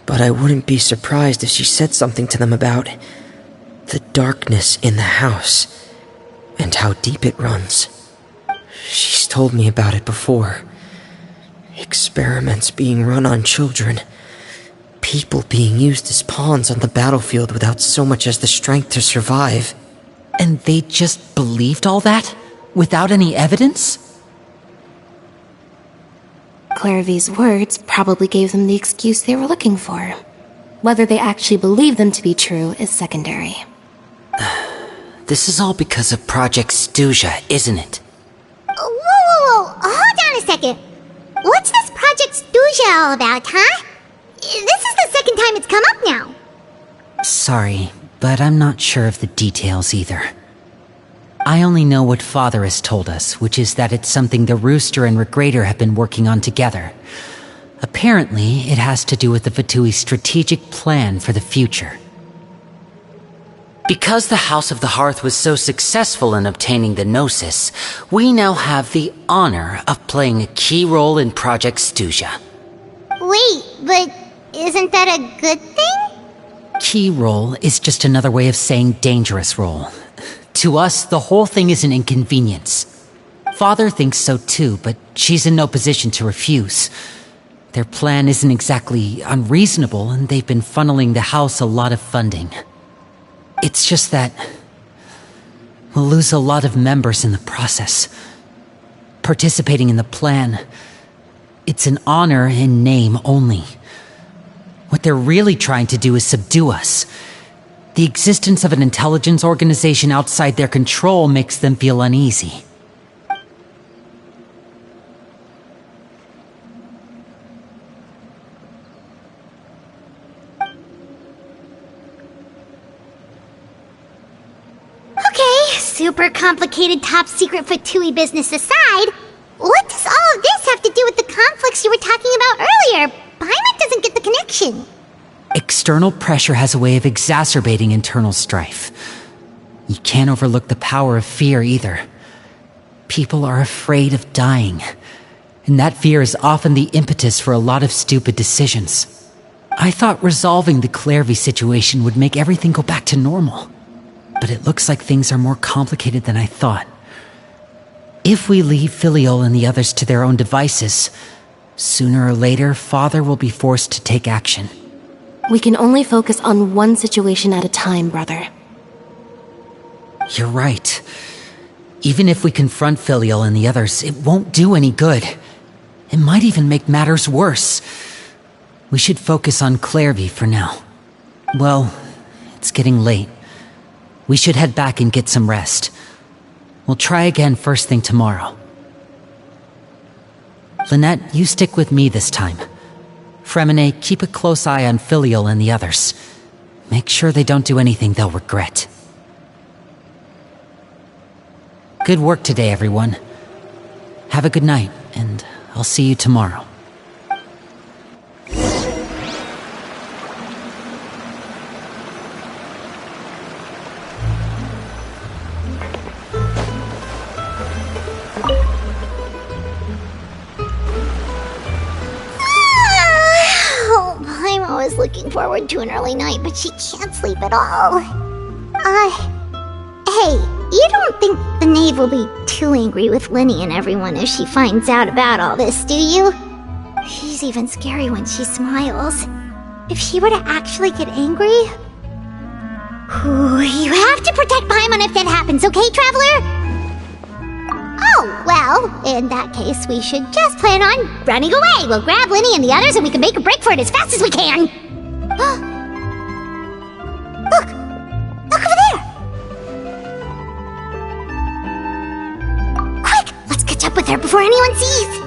But I wouldn't be surprised if she said something to them about the darkness in the house and how deep it runs. She's told me about it before. Experiments being run on children. People being used as pawns on the battlefield without so much as the strength to survive. And they just believed all that? Without any evidence? Clairvy's words probably gave them the excuse they were looking for. Whether they actually believe them to be true is secondary. This is all because of Project Stuja, isn't it? Whoa. Hold on a second. What's this Project Stuja all about, huh? This is the second time it's come up now. Sorry, but I'm not sure of the details either. I only know what Father has told us, which is that it's something the Rooster and Regrator have been working on together. Apparently, it has to do with the Fatui's strategic plan for the future. Because the House of the Hearth was so successful in obtaining the Gnosis, we now have the honor of playing a key role in Project Stuja. Wait, but isn't that a good thing? Key role is just another way of saying dangerous role. To us, the whole thing is an inconvenience. Father thinks so too, but she's in no position to refuse. Their plan isn't exactly unreasonable, and they've been funneling the house a lot of funding. It's just that we'll lose a lot of members in the process. Participating in the plan, it's an honor in name only. What they're really trying to do is subdue us. The existence of an intelligence organization outside their control makes them feel uneasy. Okay, super complicated top secret Fatui business aside, what does all of this have to do with the conflicts you were talking about earlier? Paimon doesn't get the connection. External pressure has a way of exacerbating internal strife. You can't overlook the power of fear either. People are afraid of dying, and that fear is often the impetus for a lot of stupid decisions. I thought resolving the Clairvy situation would make everything go back to normal, but it looks like things are more complicated than I thought. If we leave Filial and the others to their own devices, sooner or later, Father will be forced to take action. We can only focus on one situation at a time, brother. You're right. Even if we confront Filial and the others, it won't do any good. It might even make matters worse. We should focus on Clairvy for now. Well, it's getting late. We should head back and get some rest. We'll try again first thing tomorrow. Lynette, you stick with me this time. Freminet, keep a close eye on Filial and the others. Make sure they don't do anything they'll regret. Good work today, everyone. Have a good night, and I'll see you tomorrow. just looking forward to an early night, but she can't sleep at all. Hey, you don't think the Knave will be too angry with Lyney and everyone if she finds out about all this, do you? She's even scary when she smiles. If she were to actually get angry... Ooh, you have to protect Paimon if that happens, okay, Traveler? Oh, well, in that case, we should just plan on running away. We'll grab Lyney and the others and we can make a break for it as fast as we can. Look! Look over there! Quick! Let's catch up with her before anyone sees!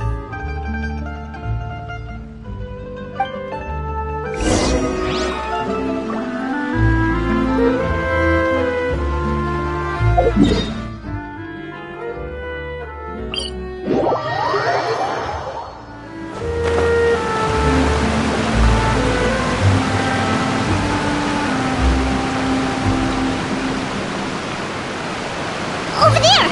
Over there!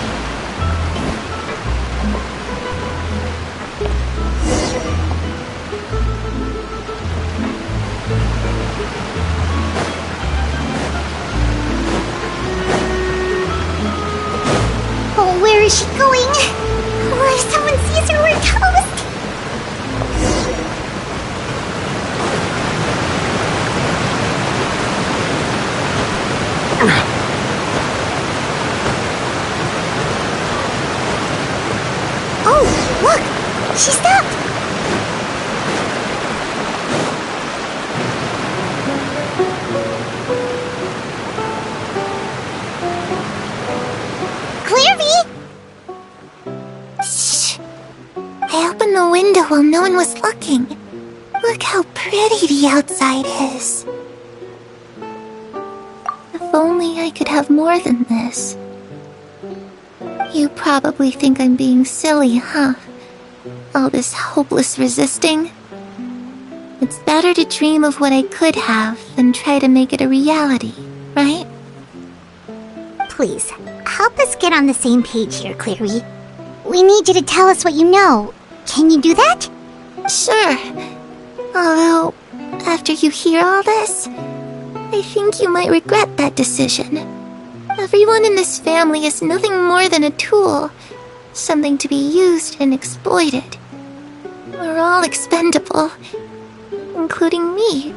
Oh, where is she going? Oh, if someone sees her, we're toast! Oh, look! She stopped! Shh! I opened the window while no one was looking. Look how pretty the outside is. If only I could have more than this. You probably think I'm being silly, huh? All this hopeless resisting? It's better to dream of what I could have than try to make it a reality, right? Please, help us get on the same page here, Clary. We need you to tell us what you know. Can you do that? Sure. Although, after you hear all this, I think you might regret that decision. Everyone in this family is nothing more than a tool. Something to be used and exploited. We're all expendable. Including me.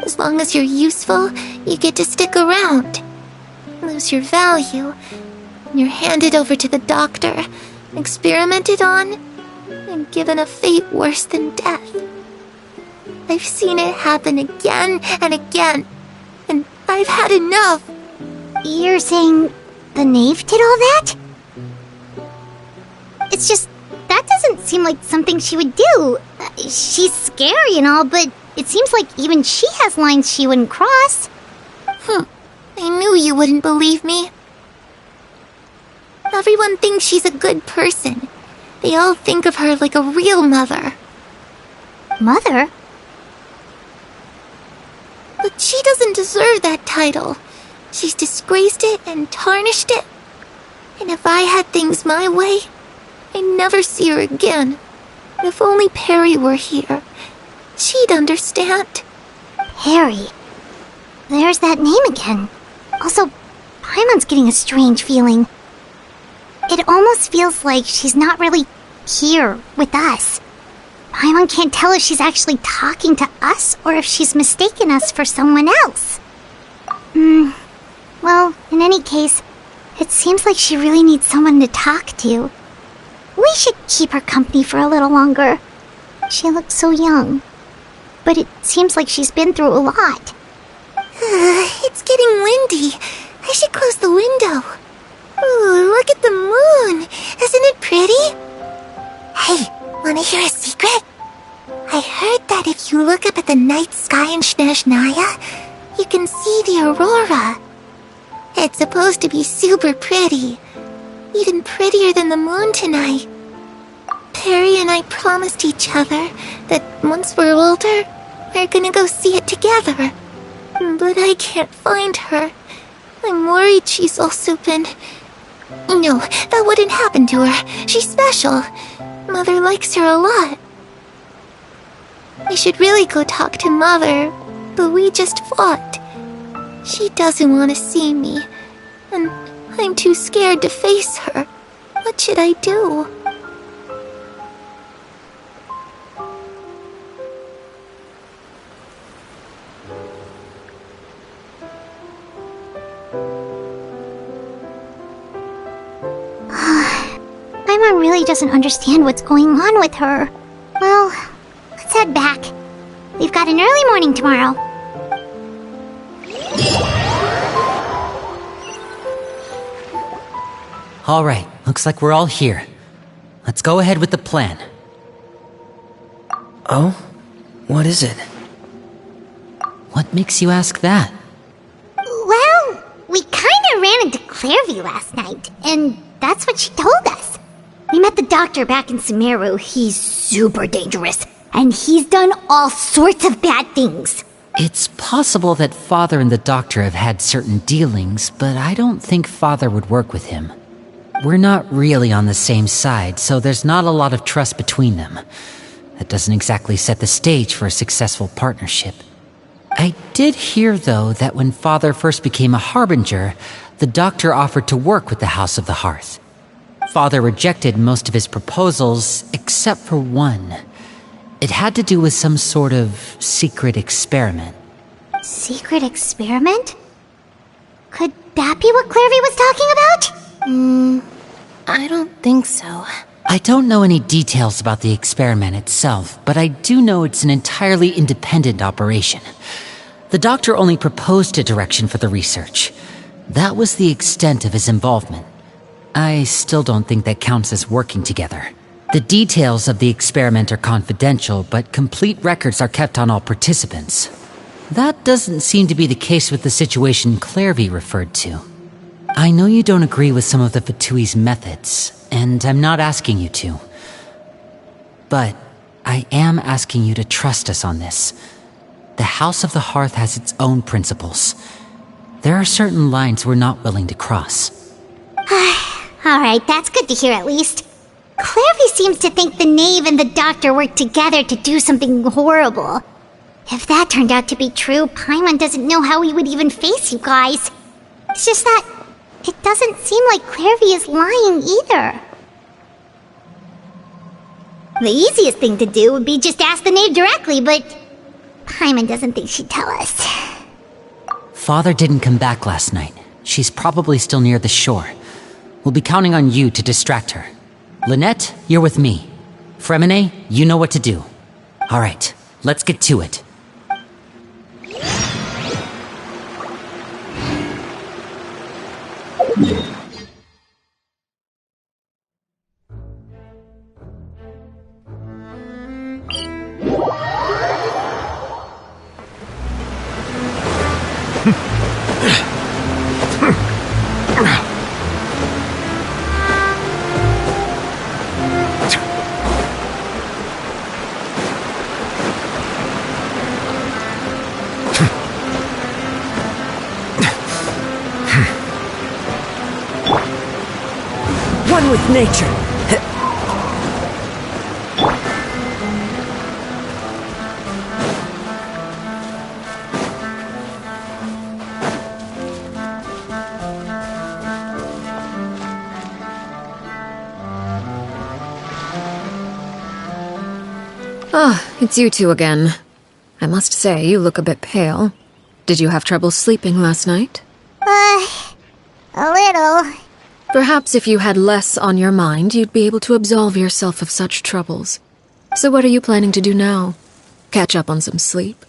As long as you're useful, you get to stick around. Lose your value, and you're handed over to the doctor, experimented on, and given a fate worse than death. I've seen it happen again and again, and I've had enough. You're saying the Knave did all that? It's just, that doesn't seem like something she would do. She's scary and all, but it seems like even she has lines she wouldn't cross. I knew you wouldn't believe me. Everyone thinks she's a good person. They all think of her like a real mother. Mother? But she doesn't deserve that title. She's disgraced it and tarnished it. And if I had things my way, I'd never see her again. If only Perry were here, she'd understand. Perry. There's that name again. Also, Paimon's getting a strange feeling. It almost feels like she's not really here with us. Paimon can't tell if she's actually talking to us or if she's mistaken us for someone else. Well, in any case, it seems like she really needs someone to talk to. We should keep her company for a little longer. She looks so young. But it seems like she's been through a lot. It's getting windy. I should close the window. Ooh, look at the moon. Isn't it pretty? Hey, wanna hear a secret? I heard that if you look up at the night sky in Snezhnaya, you can see the aurora. It's supposed to be super pretty. Even prettier than the moon tonight. Perry and I promised each other that once we're older, we're gonna go see it together. But I can't find her. I'm worried she's also been... No, that wouldn't happen to her. She's special. Mother likes her a lot. I should really go talk to Mother, but we just fought. She doesn't want to see me, and I'm too scared to face her. What should I do? My mom really doesn't understand what's going on with her. Well, let's head back. We've got an early morning tomorrow. All right, looks like we're all here. Let's go ahead with the plan. Oh? What is it? What makes you ask that? Well, we kinda ran into Clairvy last night, and that's what she told us. We met the doctor back in Sumeru. He's super dangerous, and he's done all sorts of bad things. It's possible that Father and the doctor have had certain dealings, but I don't think Father would work with him. We're not really on the same side, so there's not a lot of trust between them. That doesn't exactly set the stage for a successful partnership. I did hear, though, that when Father first became a Harbinger, the doctor offered to work with the House of the Hearth. Father rejected most of his proposals, except for one. It had to do with some sort of secret experiment. Secret experiment? Could that be what Clairvy was talking about? I don't think so. I don't know any details about the experiment itself, but I do know it's an entirely independent operation. The doctor only proposed a direction for the research. That was the extent of his involvement. I still don't think that counts as working together. The details of the experiment are confidential, but complete records are kept on all participants. That doesn't seem to be the case with the situation Clairvy referred to. I know you don't agree with some of the Fatui's methods, and I'm not asking you to. But I am asking you to trust us on this. The House of the Hearth has its own principles. There are certain lines we're not willing to cross. Alright, that's good to hear at least. Clairvy seems to think the Knave and the Doctor worked together to do something horrible. If that turned out to be true, Paimon doesn't know how he would even face you guys. It's just that it doesn't seem like Clairvy is lying either. The easiest thing to do would be just ask the Knave directly, but Paimon doesn't think she'd tell us. Father didn't come back last night. She's probably still near the shore. We'll be counting on you to distract her. Lynette, you're with me. Freminet, you know what to do. All right, let's get to it. One with nature. Ah, it's you two again. I must say, you look a bit pale. Did you have trouble sleeping last night? A little. Perhaps if you had less on your mind, you'd be able to absolve yourself of such troubles. So what are you planning to do now? Catch up on some sleep?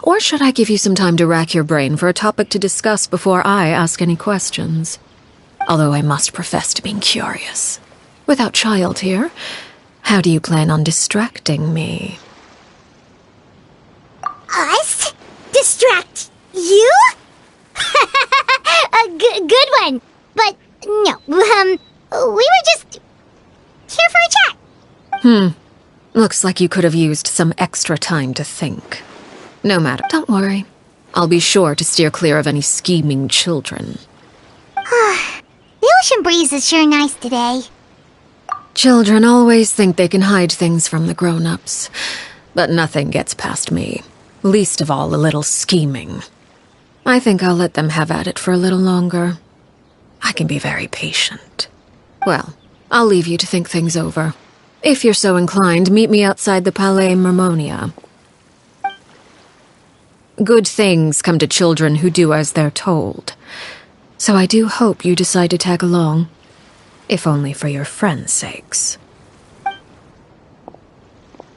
Or should I give you some time to rack your brain for a topic to discuss before I ask any questions? Although I must profess to being curious. Without child here, how do you plan on distracting me? Us? Distract you? A good one. But no, we were just here for a chat. Looks like you could have used some extra time to think. No matter, don't worry. I'll be sure to steer clear of any scheming children. The ocean breeze is sure nice today. Children always think they can hide things from the grown-ups, but nothing gets past me. least of all a little scheming. I think I'll let them have at it for a little longer. I can be very patient. Well, I'll leave you to think things over. If you're so inclined, meet me outside the Palais Mermonia. Good things come to children who do as they're told. So I do hope you decide to tag along, if only for your friends' sakes.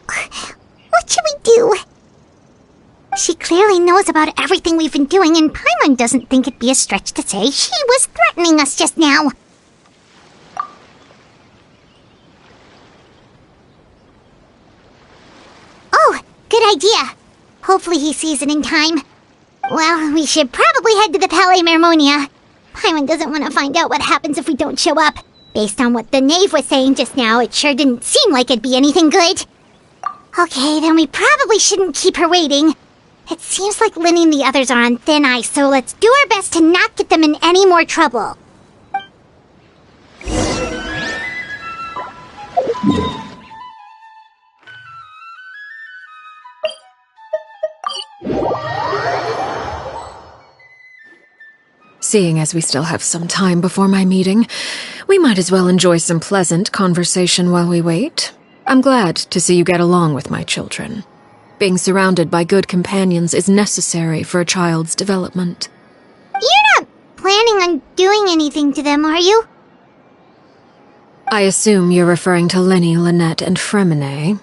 What should we do? She clearly knows about everything we've been doing, and Paimon doesn't think it'd be a stretch to say she was threatening us just now. Oh, good idea. Hopefully he sees it in time. Well, we should probably head to the Palais Mermonia. Paimon doesn't want to find out what happens if we don't show up. Based on what the Knave was saying just now, it sure didn't seem like it'd be anything good. Okay, then we probably shouldn't keep her waiting. It seems like Lyney and the others are on thin ice, so let's do our best to not get them in any more trouble. Seeing as we still have some time before my meeting, we might as well enjoy some pleasant conversation while we wait. I'm glad to see you get along with my children. Being surrounded by good companions is necessary for a child's development. You're not planning on doing anything to them, are you? I assume you're referring to Lyney, Lynette, and Freminet.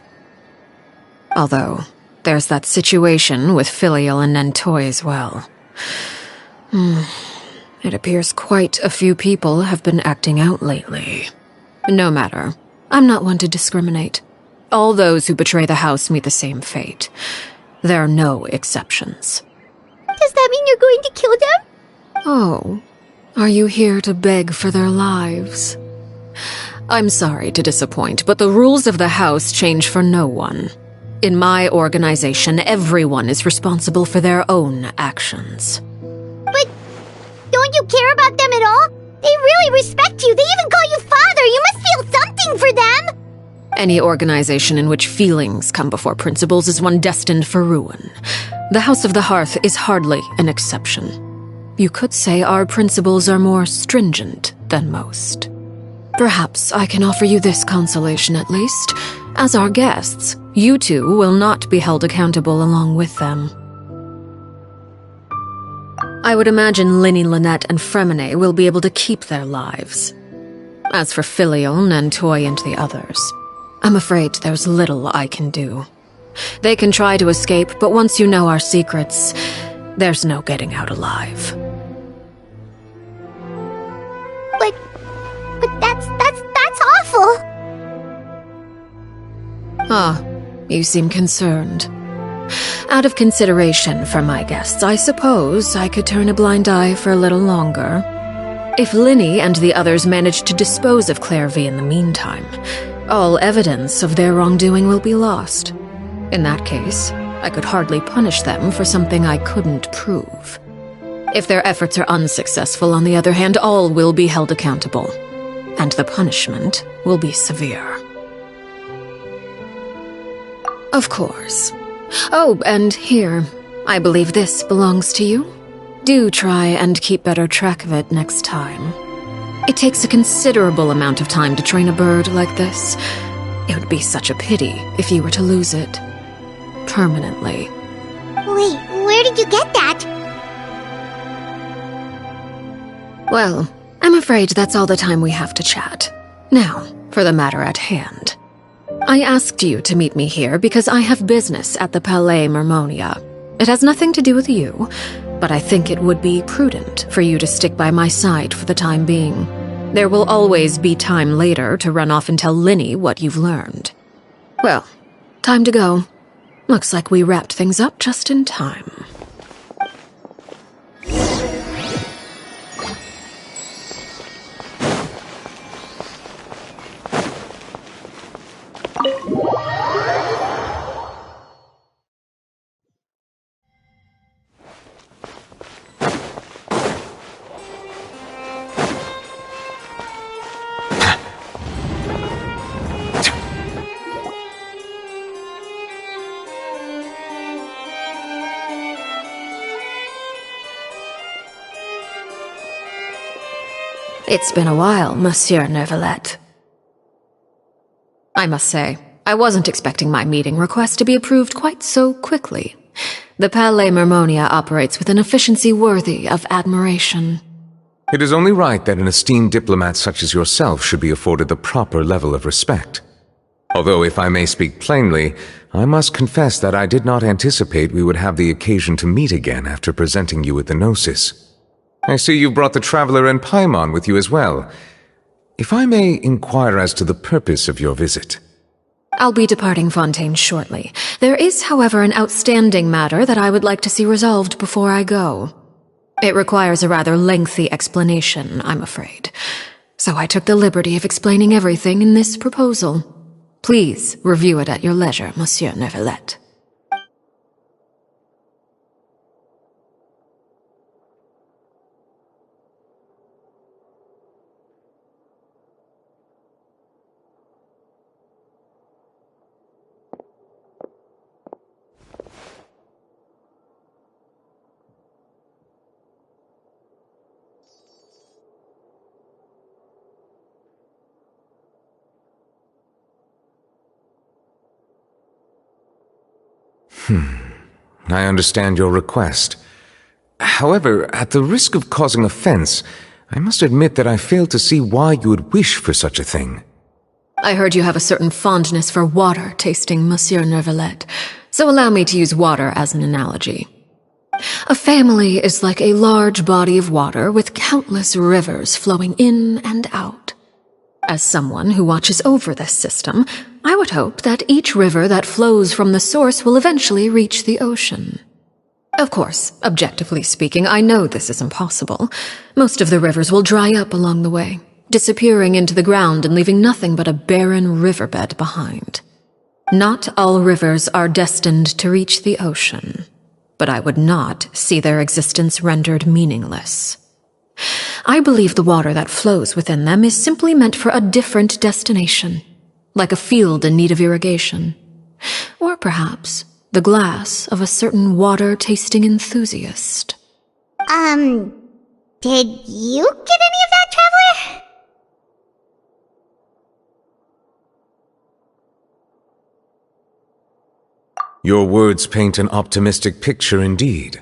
Although, there's that situation with Filial and Nentoy as well. It appears quite a few people have been acting out lately. No matter, I'm not one to discriminate. All those who betray the house meet the same fate. There are no exceptions. Does that mean you're going to kill them? Oh, are you here to beg for their lives? I'm sorry to disappoint, but the rules of the house change for no one. In my organization, everyone is responsible for their own actions. But don't you care about them at all? They really respect you. They even call you father. You must feel something for them. Any organization in which feelings come before principles is one destined for ruin. The House of the Hearth is hardly an exception. You could say our principles are more stringent than most. Perhaps I can offer you this consolation at least. As our guests, you two will not be held accountable along with them. I would imagine Lyney, Lynette, and Freminet will be able to keep their lives. As for Filial, Nentoy, and the others, I'm afraid there's little I can do. They can try to escape, but once you know our secrets, there's no getting out alive. But that's awful. Ah, you seem concerned. Out of consideration for my guests, I suppose I could turn a blind eye for a little longer. If Lyney and the others manage to dispose of Clairvy in the meantime, all evidence of their wrongdoing will be lost. In that case, I could hardly punish them for something I couldn't prove. If their efforts are unsuccessful, on the other hand, all will be held accountable, and the punishment will be severe. Of course. Oh, and here, I believe this belongs to you. Do try and keep better track of it next time. It takes a considerable amount of time to train a bird like this. It would be such a pity if you were to lose it. Permanently. Wait, where did you get that? Well, I'm afraid that's all the time we have to chat. Now, for the matter at hand. I asked you to meet me here because I have business at the Palais Mermonia. It has nothing to do with you, but I think it would be prudent for you to stick by my side for the time being. There will always be time later to run off and tell Lyney what you've learned. Well, time to go. Looks like we wrapped things up just in time. It's been a while, Monsieur Neuvillette. I must say, I wasn't expecting my meeting request to be approved quite so quickly. The Palais Mermonia operates with an efficiency worthy of admiration. It is only right that an esteemed diplomat such as yourself should be afforded the proper level of respect. Although, if I may speak plainly, I must confess that I did not anticipate we would have the occasion to meet again after presenting you with the Gnosis. I see you brought the Traveler and Paimon with you as well. If I may inquire as to the purpose of your visit. I'll be departing Fontaine shortly. There is, however, an outstanding matter that I would like to see resolved before I go. It requires a rather lengthy explanation, I'm afraid. So I took the liberty of explaining everything in this proposal. Please review it at your leisure, Monsieur Neuvillette. I understand your request. However, at the risk of causing offense, I must admit that I fail to see why you would wish for such a thing. I heard you have a certain fondness for water tasting, Monsieur Neuvillette, so allow me to use water as an analogy. A family is like a large body of water with countless rivers flowing in and out. As someone who watches over this system, I would hope that each river that flows from the source will eventually reach the ocean. Of course, objectively speaking, I know this is impossible. Most of the rivers will dry up along the way, disappearing into the ground and leaving nothing but a barren riverbed behind. Not all rivers are destined to reach the ocean, but I would not see their existence rendered meaningless. I believe the water that flows within them is simply meant for a different destination, like a field in need of irrigation. Or perhaps the glass of a certain water-tasting enthusiast. Did you get any of that, Traveler? Your words paint an optimistic picture indeed.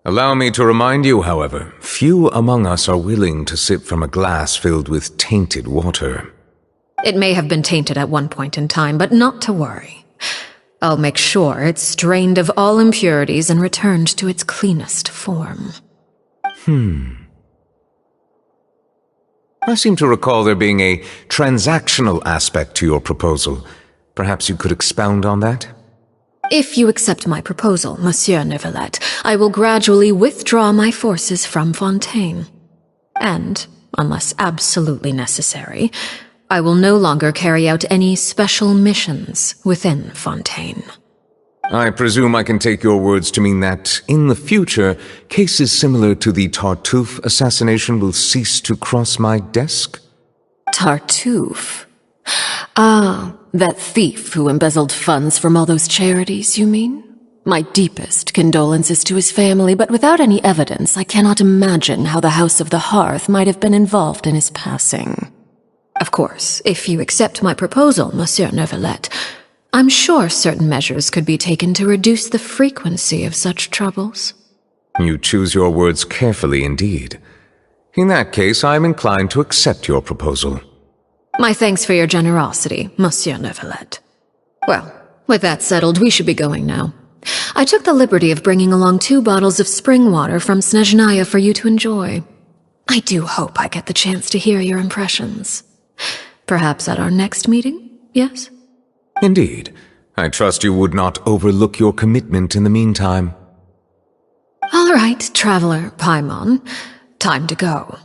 Allow me to remind you, however, few among us are willing to sip from a glass filled with tainted water. It may have been tainted at one point in time, but not to worry. I'll make sure it's strained of all impurities and returned to its cleanest form. I seem to recall there being a transactional aspect to your proposal. Perhaps you could expound on that? If you accept my proposal, Monsieur Neuvillette, I will gradually withdraw my forces from Fontaine. And, unless absolutely necessary, I will no longer carry out any special missions within Fontaine. I presume I can take your words to mean that, in the future, cases similar to the Tartuffe assassination will cease to cross my desk? Tartuffe? Ah, that thief who embezzled funds from all those charities, you mean? My deepest condolences to his family, but without any evidence, I cannot imagine how the House of the Hearth might have been involved in his passing. Of course, if you accept my proposal, Monsieur Neuvillette, I'm sure certain measures could be taken to reduce the frequency of such troubles. You choose your words carefully indeed. In that case, I am inclined to accept your proposal. My thanks for your generosity, Monsieur Neuvillette. Well, with that settled, we should be going now. I took the liberty of bringing along 2 bottles of spring water from Snezhnaya for you to enjoy. I do hope I get the chance to hear your impressions. Perhaps at our next meeting, yes? Indeed. I trust you would not overlook your commitment in the meantime. All right, Traveler Paimon. Time to go.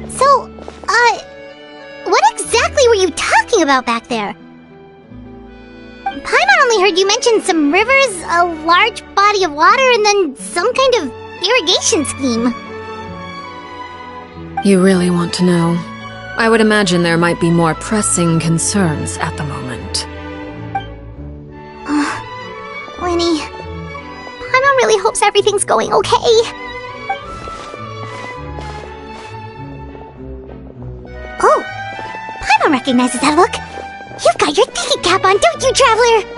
So, what exactly were you talking about back there? only heard you mention some rivers, a large body of water, and then some kind of irrigation scheme. You really want to know? I would imagine there might be more pressing concerns at the moment. Lyney, Paimon really hopes everything's going okay. Oh, Paimon recognizes that look. You've got your thinking cap on, don't you, Traveler?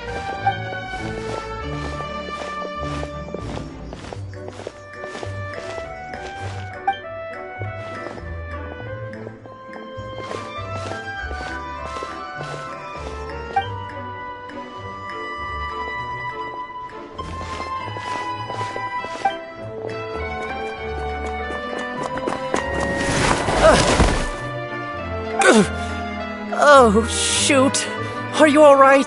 Oh, shoot. Are you alright?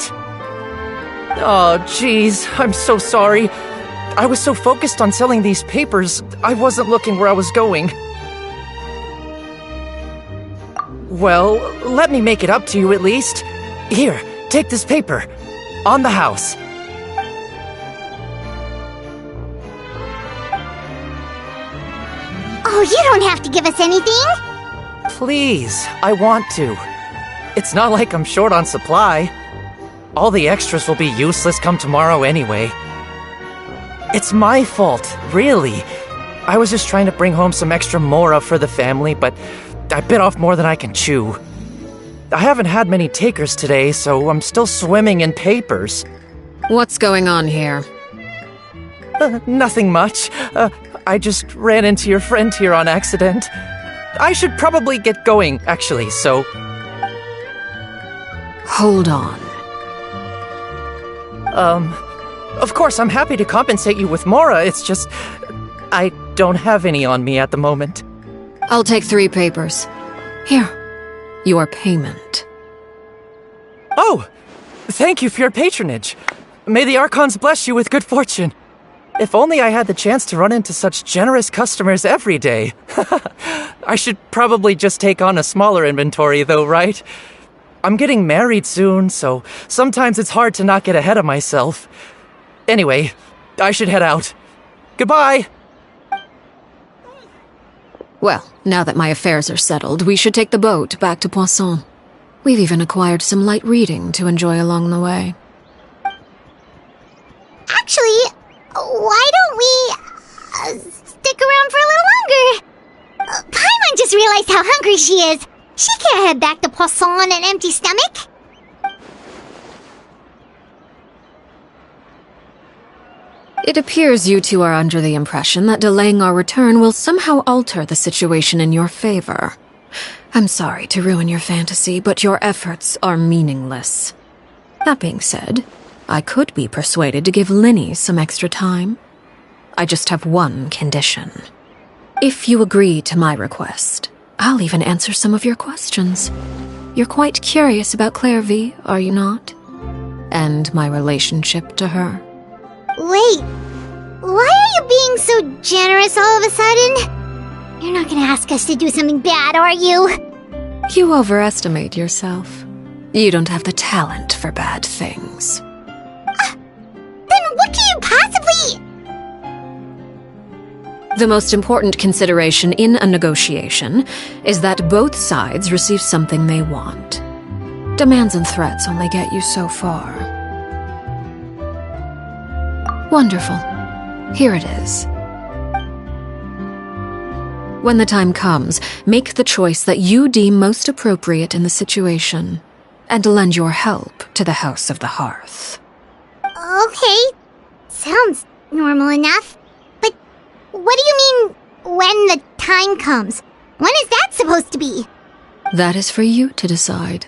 Oh, jeez. I'm so sorry. I was so focused on selling these papers, I wasn't looking where I was going. Well, let me make it up to you at least. Here, take this paper. On the house. Oh, you don't have to give us anything. Please, I want to. It's not like I'm short on supply. All the extras will be useless come tomorrow anyway. It's my fault, really. I was just trying to bring home some extra mora for the family, but I bit off more than I can chew. I haven't had many takers today, so I'm still swimming in papers. What's going on here? Nothing much. I just ran into your friend here on accident. I should probably get going, actually, so... Hold on. Of course, I'm happy to compensate you with mora, it's just... I don't have any on me at the moment. I'll take 3 papers. Here. Your payment. Oh! Thank you for your patronage. May the Archons bless you with good fortune. If only I had the chance to run into such generous customers every day. I should probably just take on a smaller inventory though, right? I'm getting married soon, so sometimes it's hard to not get ahead of myself. Anyway, I should head out. Goodbye! Well, now that my affairs are settled, we should take the boat back to Poisson. We've even acquired some light reading to enjoy along the way. Actually, why don't we stick around for a little longer? Paimon just realized how hungry she is. She can't head back to Poisson on an empty stomach. It appears you two are under the impression that delaying our return will somehow alter the situation in your favor. I'm sorry to ruin your fantasy, but your efforts are meaningless. That being said, I could be persuaded to give Lyney some extra time. I just have one condition. If you agree to my request, I'll even answer some of your questions. You're quite curious about Claire V, are you not? And my relationship to her. Wait, why are you being so generous all of a sudden? You're not gonna ask us to do something bad, are you? You overestimate yourself. You don't have the talent for bad things. Then what can you possibly... The most important consideration in a negotiation is that both sides receive something they want. Demands and threats only get you so far. Wonderful. Here it is. When the time comes, make the choice that you deem most appropriate in the situation, and lend your help to the House of the Hearth. Okay, sounds normal enough. But what do you mean, when the time comes? When is that supposed to be? That is for you to decide.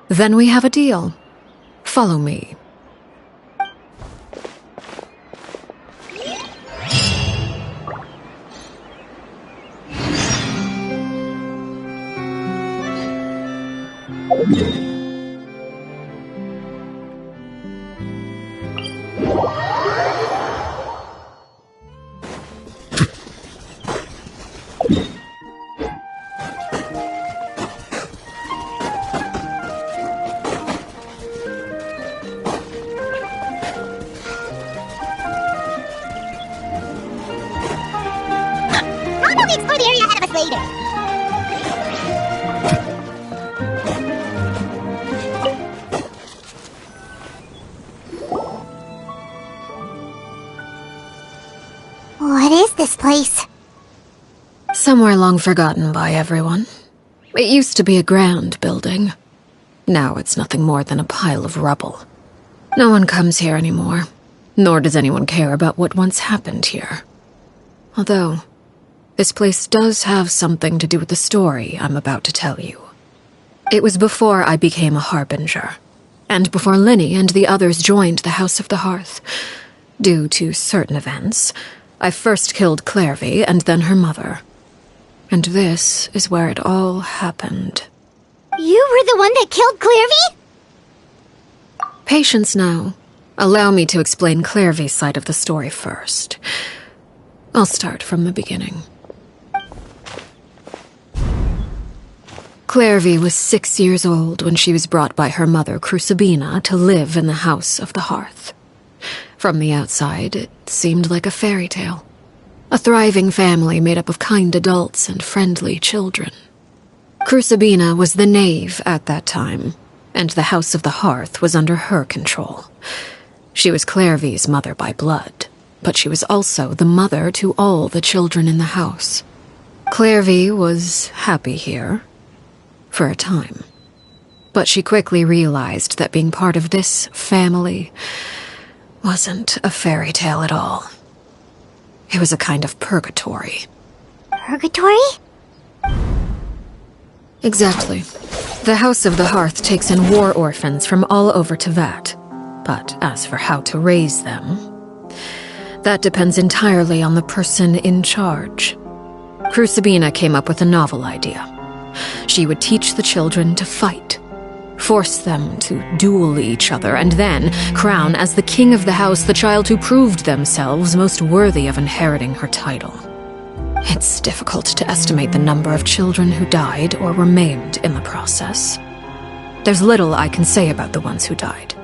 Then we have a deal. Follow me. later. What is this place? Somewhere long forgotten by everyone. It used to be a grand building. Now it's nothing more than a pile of rubble. No one comes here anymore, nor does anyone care about what once happened here. Although, this place does have something to do with the story I'm about to tell you. It was before I became a harbinger, and before Lyney and the others joined the House of the Hearth. Due to certain events, I first killed Clervy and then her mother. And this is where it all happened. You were the one that killed Clervy? Patience now. Allow me to explain Clervy's side of the story first. I'll start from the beginning. Clervy was 6 years old when she was brought by her mother, Crucibina, to live in the House of the Hearth. From the outside, it seemed like a fairy tale. A thriving family made up of kind adults and friendly children. Crucibina was the Knave at that time, and the House of the Hearth was under her control. She was Clervy's mother by blood, but she was also the mother to all the children in the house. Clervy was happy here, for a time. But she quickly realized that being part of this family wasn't a fairy tale at all. It was a kind of purgatory. Purgatory? Exactly. The House of the Hearth takes in war orphans from all over Tevat. But as for how to raise them, that depends entirely on the person in charge. Crucibina came up with a novel idea. She would teach the children to fight, force them to duel each other, and then crown as the king of the house the child who proved themselves most worthy of inheriting her title. It's difficult to estimate the number of children who died or were maimed in the process. There's little I can say about the ones who died.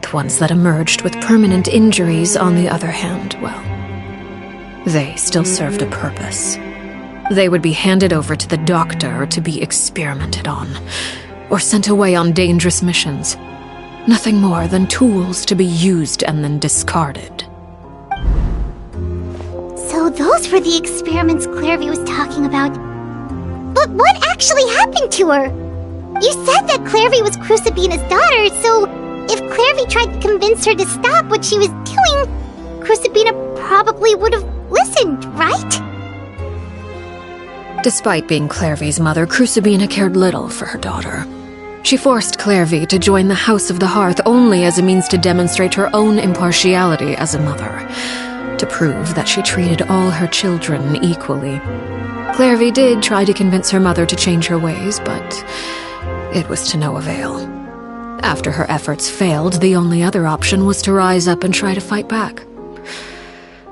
The ones that emerged with permanent injuries, on the other hand, well, they still served a purpose. They would be handed over to the doctor to be experimented on, or sent away on dangerous missions. Nothing more than tools to be used and then discarded. So those were the experiments Clervy was talking about. But what actually happened to her? You said that Clervy was Crucibina's daughter, so if Clervy tried to convince her to stop what she was doing, Crucibina probably would have listened, right? Despite being Clervy's mother, Crucibina cared little for her daughter. She forced Clervy to join the House of the Hearth only as a means to demonstrate her own impartiality as a mother, to prove that she treated all her children equally. Clervy did try to convince her mother to change her ways, but it was to no avail. After her efforts failed, the only other option was to rise up and try to fight back.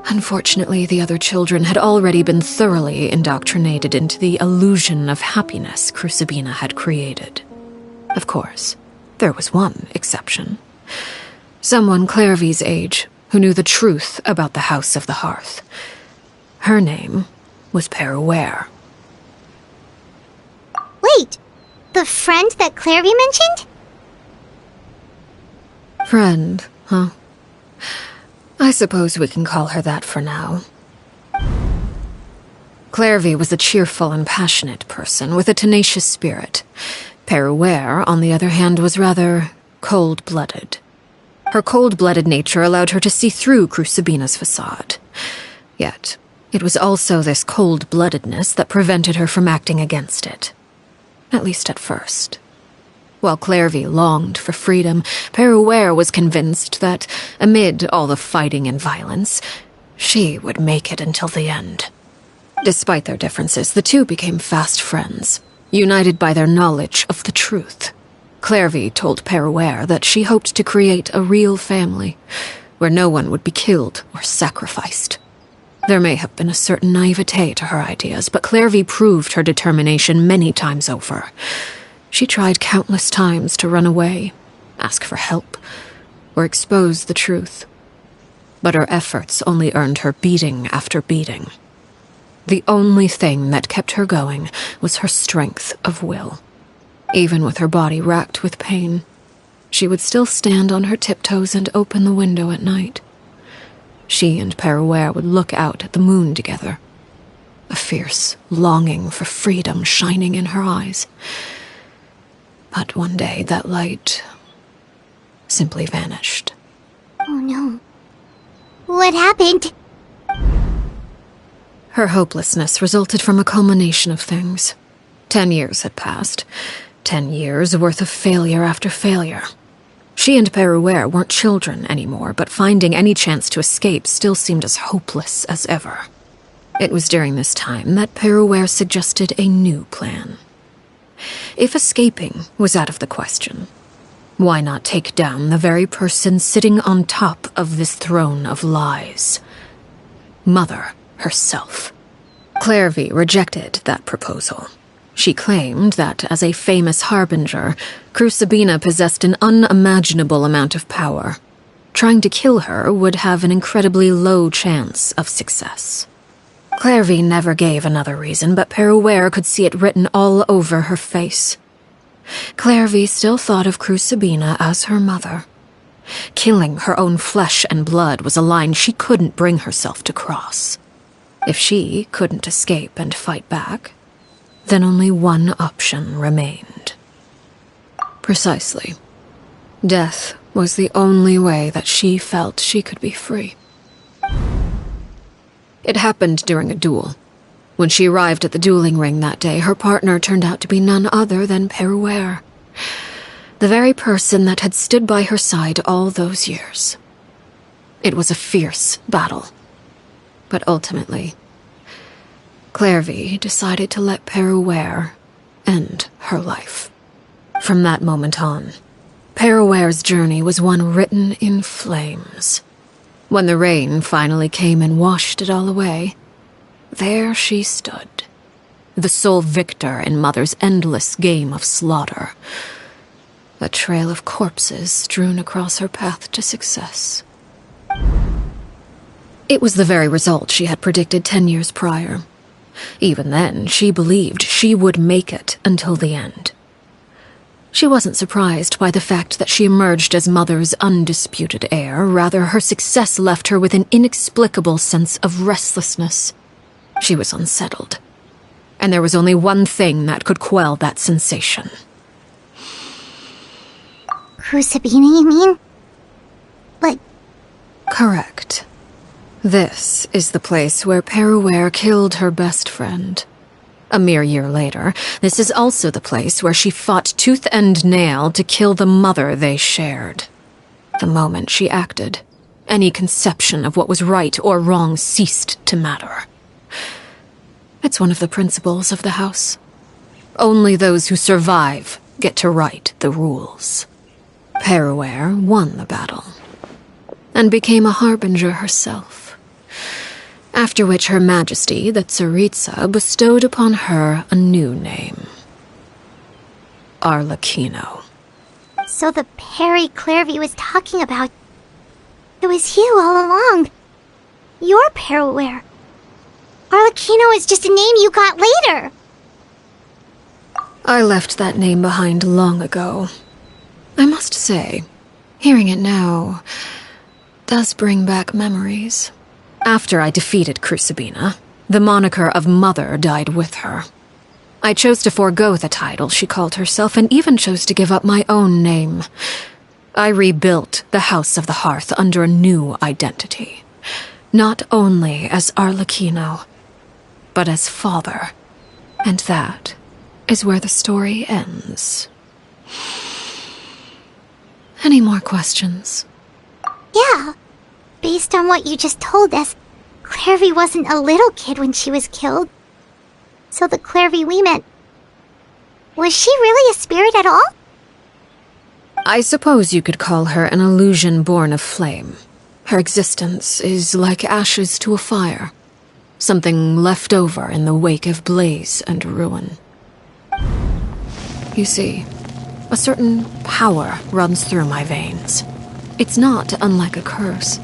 Unfortunately, the other children had already been thoroughly indoctrinated into the illusion of happiness Crucibina had created. Of course, there was one exception. Someone Clervy's age who knew the truth about the House of the Hearth. Her name was Peruere. Wait, the friend that Clervy mentioned? Friend, huh? I suppose we can call her that for now. Clervy was a cheerful and passionate person with a tenacious spirit. Peruere, on the other hand, was rather cold-blooded. Her cold-blooded nature allowed her to see through Crucibina's facade. Yet, it was also this cold-bloodedness that prevented her from acting against it. At least at first. While Clervy longed for freedom, Peruere was convinced that, amid all the fighting and violence, she would make it until the end. Despite their differences, the two became fast friends, united by their knowledge of the truth. Clervy told Peruere that she hoped to create a real family, where no one would be killed or sacrificed. There may have been a certain naivete to her ideas, but Clervy proved her determination many times over. She tried countless times to run away, ask for help, or expose the truth. But her efforts only earned her beating after beating. The only thing that kept her going was her strength of will. Even with her body racked with pain, she would still stand on her tiptoes and open the window at night. She and Perouer would look out at the moon together, a fierce longing for freedom shining in her eyes. But one day that light simply vanished. Oh no. What happened? Her hopelessness resulted from a culmination of things. 10 years had passed. 10 years worth of failure after failure. She and Perouer weren't children anymore, but finding any chance to escape still seemed as hopeless as ever. It was during this time that Perouer suggested a new plan. If escaping was out of the question, why not take down the very person sitting on top of this throne of lies? Mother herself. Clairvy rejected that proposal. She claimed that, as a famous harbinger, Crucibina possessed an unimaginable amount of power. Trying to kill her would have an incredibly low chance of success. Clairvy never gave another reason, but Perouer could see it written all over her face. Clairvy still thought of Crucibina as her mother. Killing her own flesh and blood was a line she couldn't bring herself to cross. If she couldn't escape and fight back, then only one option remained. Precisely. Death was the only way that she felt she could be free. It happened during a duel. When she arrived at the dueling ring that day, her partner turned out to be none other than Perouer, the very person that had stood by her side all those years. It was a fierce battle. But ultimately, Clairvy decided to let Perouer end her life. From that moment on, Perouer's journey was one written in flames. When the rain finally came and washed it all away, there she stood, the sole victor in Mother's endless game of slaughter, a trail of corpses strewn across her path to success. It was the very result she had predicted 10 years prior. Even then, she believed she would make it until the end. She wasn't surprised by the fact that she emerged as Mother's undisputed heir. Rather, her success left her with an inexplicable sense of restlessness. She was unsettled, and there was only one thing that could quell that sensation. Crucibina, you mean? But... Correct. This is the place where Perouer killed her best friend. A mere year later, this is also the place where she fought tooth and nail to kill the mother they shared. The moment she acted, any conception of what was right or wrong ceased to matter. It's one of the principles of the house. Only those who survive get to write the rules. Perouer won the battle, and became a harbinger herself. After which Her Majesty, the Tsaritsa, bestowed upon her a new name. Arlecchino. So the Perry Clairvy was talking about... It was you all along. You're Perouer. Arlecchino is just a name you got later. I left that name behind long ago. I must say, hearing it now does bring back memories. After I defeated Crucibina, the moniker of Mother died with her. I chose to forego the title she called herself, and even chose to give up my own name. I rebuilt the House of the Hearth under a new identity. Not only as Arlecchino, but as father. And that is where the story ends. Any more questions? Yeah. Based on what you just told us, Clairvy wasn't a little kid when she was killed. So the Clairvy we met... Was she really a spirit at all? I suppose you could call her an illusion born of flame. Her existence is like ashes to a fire. Something left over in the wake of blaze and ruin. You see, a certain power runs through my veins. It's not unlike a curse.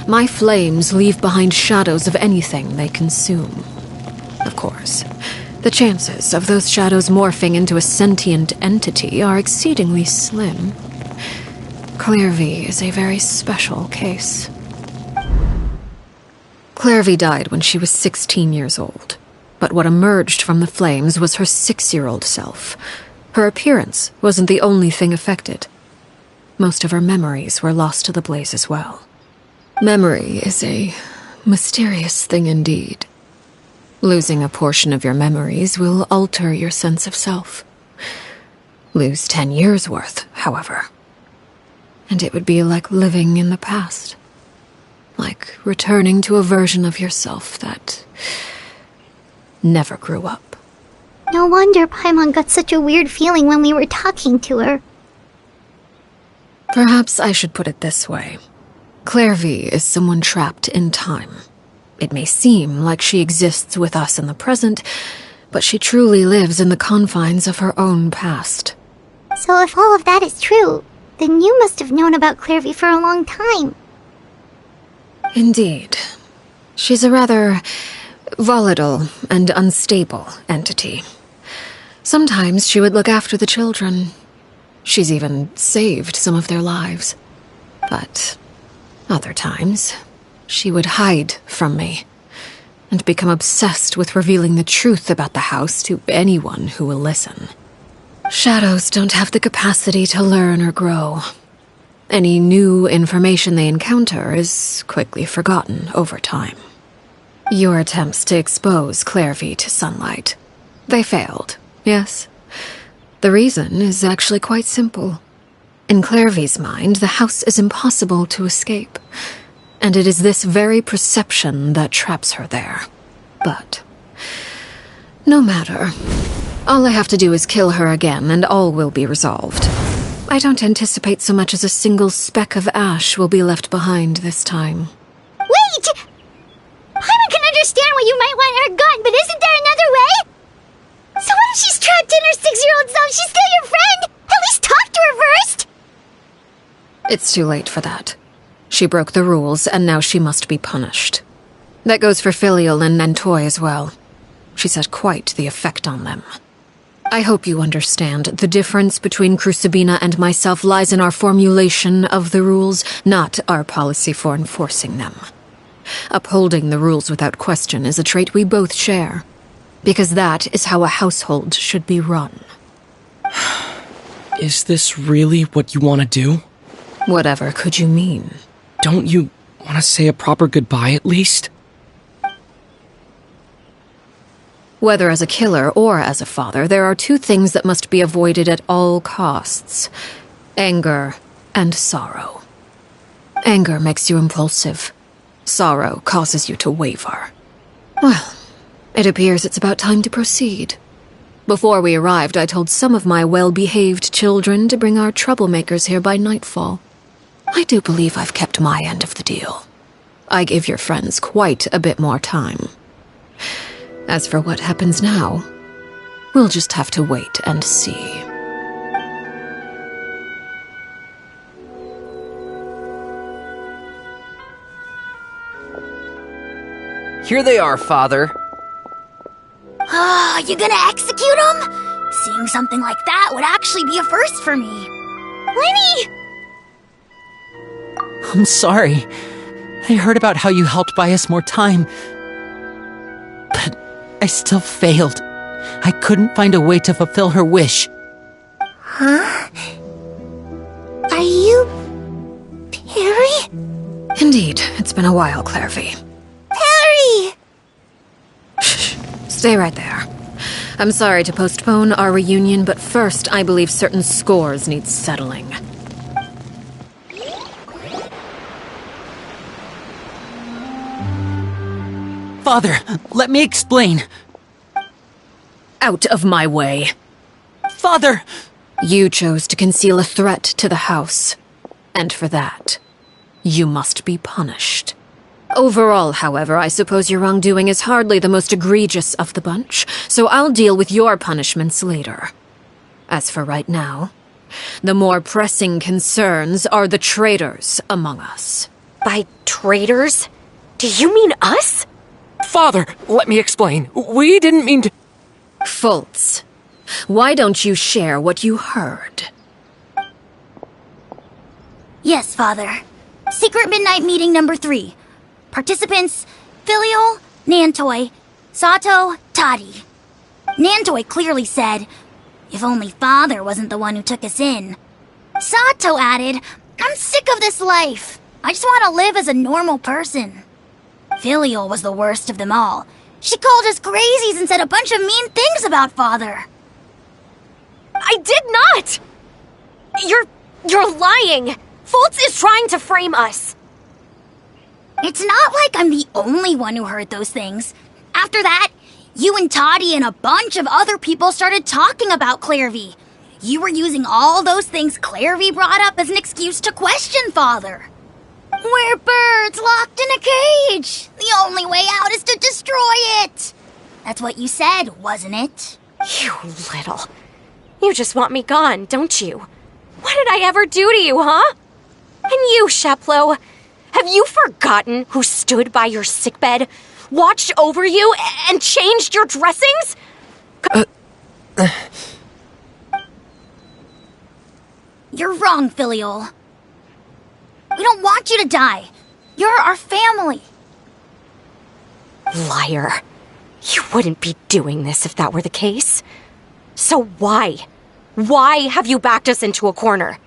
My flames leave behind shadows of anything they consume. Of course, the chances of those shadows morphing into a sentient entity are exceedingly slim. Clairvy is a very special case. Clairvy died when she was 16 years old, but what emerged from the flames was her 6-year-old self. Her appearance wasn't the only thing affected. Most of her memories were lost to the blaze as well. Memory is a mysterious thing indeed. Losing a portion of your memories will alter your sense of self. Lose 10 years' worth, however, and it would be like living in the past. Like returning to a version of yourself that never grew up. No wonder Paimon got such a weird feeling when we were talking to her. Perhaps I should put it this way. Clairvy is someone trapped in time. It may seem like she exists with us in the present, but she truly lives in the confines of her own past. So if all of that is true, then you must have known about Clairvy for a long time. Indeed. She's a rather volatile and unstable entity. Sometimes she would look after the children. She's even saved some of their lives. But other times, she would hide from me and become obsessed with revealing the truth about the house to anyone who will listen. Shadows don't have the capacity to learn or grow. Any new information they encounter is quickly forgotten over time. Your attempts to expose Clairvy to sunlight. They failed, yes. The reason is actually quite simple. In Clairvy's mind, the house is impossible to escape, and it is this very perception that traps her there. But no matter. All I have to do is kill her again, and all will be resolved. I don't anticipate so much as a single speck of ash will be left behind this time. Wait! Paimon can understand why you might want her gone, but isn't there another way? So what if she's trapped in her 6-year-old self? She's still your friend! At least talk to her first! It's too late for that. She broke the rules, and now she must be punished. That goes for Filial and Nantoy as well. She's had quite the effect on them. I hope you understand the difference between Crucibina and myself lies in our formulation of the rules, not our policy for enforcing them. Upholding the rules without question is a trait we both share, because that is how a household should be run. Is this really what you want to do? Whatever could you mean? Don't you want to say a proper goodbye at least? Whether as a killer or as a father, there are two things that must be avoided at all costs: anger and sorrow. Anger makes you impulsive. Sorrow causes you to waver. Well, it appears it's about time to proceed. Before we arrived, I told some of my well-behaved children to bring our troublemakers here by nightfall. I do believe I've kept my end of the deal. I give your friends quite a bit more time. As for what happens now, we'll just have to wait and see. Here they are, Father. You gonna execute him? Seeing something like that would actually be a first for me. Lyney! I'm sorry. I heard about how you helped buy us more time, but I still failed. I couldn't find a way to fulfill her wish. Huh? Are you... Perry? Indeed, it's been a while, Clairvy. Perry! Shh, stay right there. I'm sorry to postpone our reunion, but first I believe certain scores need settling. Father, let me explain. Out of my way. Father! You chose to conceal a threat to the house, and for that, you must be punished. Overall, however, I suppose your wrongdoing is hardly the most egregious of the bunch, so I'll deal with your punishments later. As for right now, the more pressing concerns are the traitors among us. By traitors? Do you mean us? Father, let me explain. We didn't mean to... Fultz, why don't you share what you heard? Yes, Father. Secret Midnight Meeting number 3. Participants, Filial, Nantoi, Sato, Toddy. Nantoi clearly said, if only Father wasn't the one who took us in. Sato added, I'm sick of this life. I just want to live as a normal person. Filial was the worst of them all. She called us crazies and said a bunch of mean things about Father. I did not! You're lying! Fultz is trying to frame us. It's not like I'm the only one who heard those things. After that, you and Toddy and a bunch of other people started talking about Clairvy. You were using all those things Clairvy brought up as an excuse to question Father. We're birds locked in a cage. The only way out is to destroy it. That's what you said, wasn't it? You little... You just want me gone, don't you? What did I ever do to you, huh? And you, Sheplo, have you forgotten who stood by your sickbed, watched over you, and changed your dressings? You're wrong, Filial. We don't want you to die. You're our family. Liar. You wouldn't be doing this if that were the case. So why? Why have you backed us into a corner?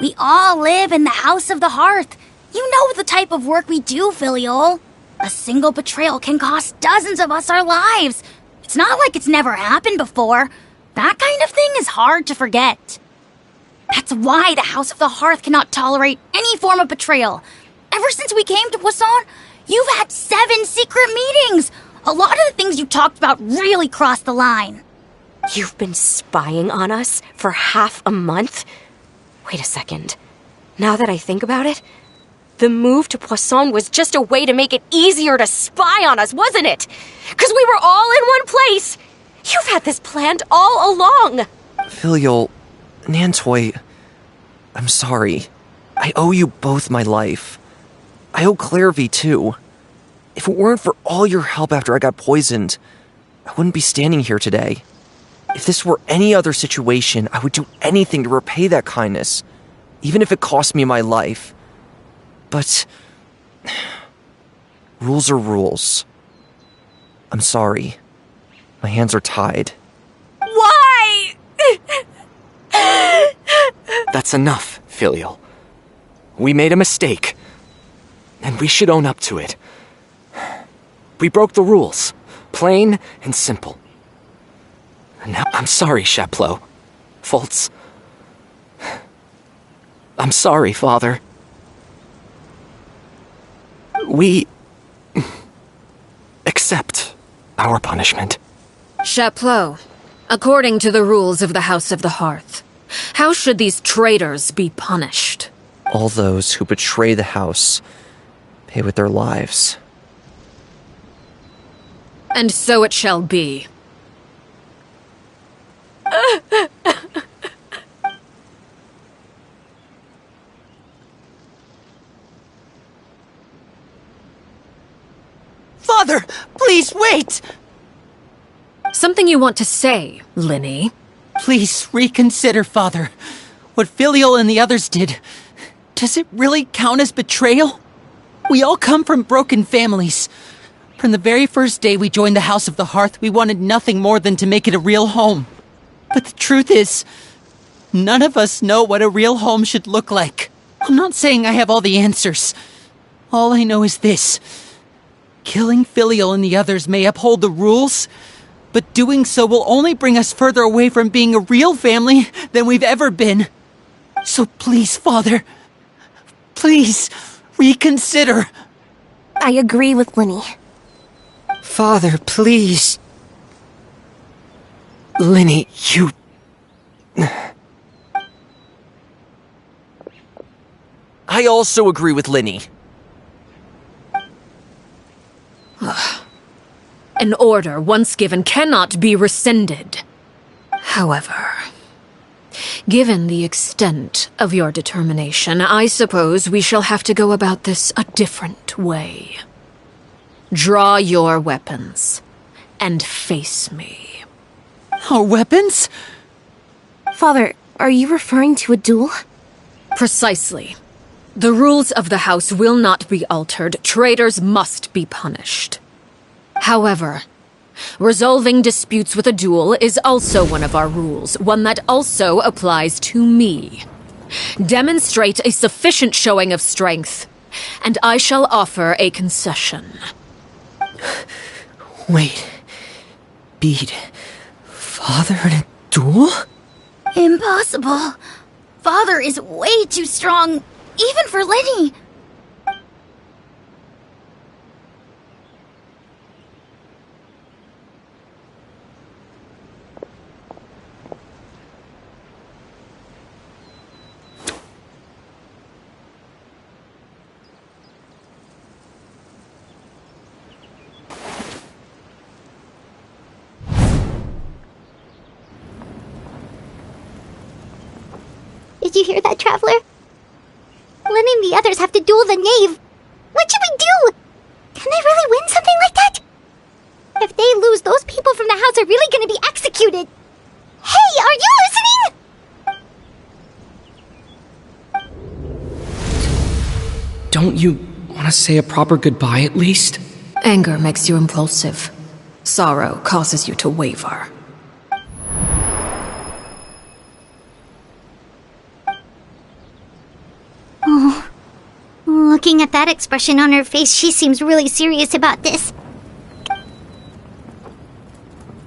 We all live in the House of the Hearth. You know the type of work we do, Filial. A single betrayal can cost dozens of us our lives. It's not like it's never happened before. That kind of thing is hard to forget. That's why the House of the Hearth cannot tolerate any form of betrayal. Ever since we came to Poisson, you've had 7 secret meetings. A lot of the things you talked about really crossed the line. You've been spying on us for half a month? Wait a second. Now that I think about it, the move to Poisson was just a way to make it easier to spy on us, wasn't it? Because we were all in one place. You've had this planned all along. Filial, Nantoi, I'm sorry. I owe you both my life. I owe Clairvy too. If it weren't for all your help after I got poisoned, I wouldn't be standing here today. If this were any other situation, I would do anything to repay that kindness, even if it cost me my life. But rules are rules. I'm sorry. My hands are tied. Why? That's enough, Filial. We made a mistake, and we should own up to it. We broke the rules, plain and simple. And now I'm sorry, Sheplo. Fultz. I'm sorry, Father. We accept our punishment. Sheplo, according to the rules of the House of the Hearth, how should these traitors be punished? All those who betray the house pay with their lives. And so it shall be. Father, please wait! Something you want to say, Lyney? Please reconsider, Father. What Filial and the others did, does it really count as betrayal? We all come from broken families. From the very first day we joined the House of the Hearth, we wanted nothing more than to make it a real home. But the truth is, none of us know what a real home should look like. I'm not saying I have all the answers. All I know is this. Killing Filial and the others may uphold the rules, but doing so will only bring us further away from being a real family than we've ever been. So please, Father, please reconsider. I agree with Lyney. Father, please. Lyney, you... I also agree with Lyney. An order once given cannot be rescinded. However, given the extent of your determination, I suppose we shall have to go about this a different way. Draw your weapons and face me. Our weapons? Father, are you referring to a duel? Precisely. The rules of the house will not be altered. Traitors must be punished. However, resolving disputes with a duel is also one of our rules, one that also applies to me. Demonstrate a sufficient showing of strength, and I shall offer a concession. Wait. Beat Father in a duel? Impossible. Father is way too strong, even for Lyney. Did you hear that, Traveler? Lyney and the others have to duel the Knave. What should we do? Can they really win something like that? If they lose, those people from the house are really gonna be executed. Hey, are you listening? Don't you want to say a proper goodbye at least? Anger makes you impulsive. Sorrow causes you to waver. Looking at that expression on her face, she seems really serious about this.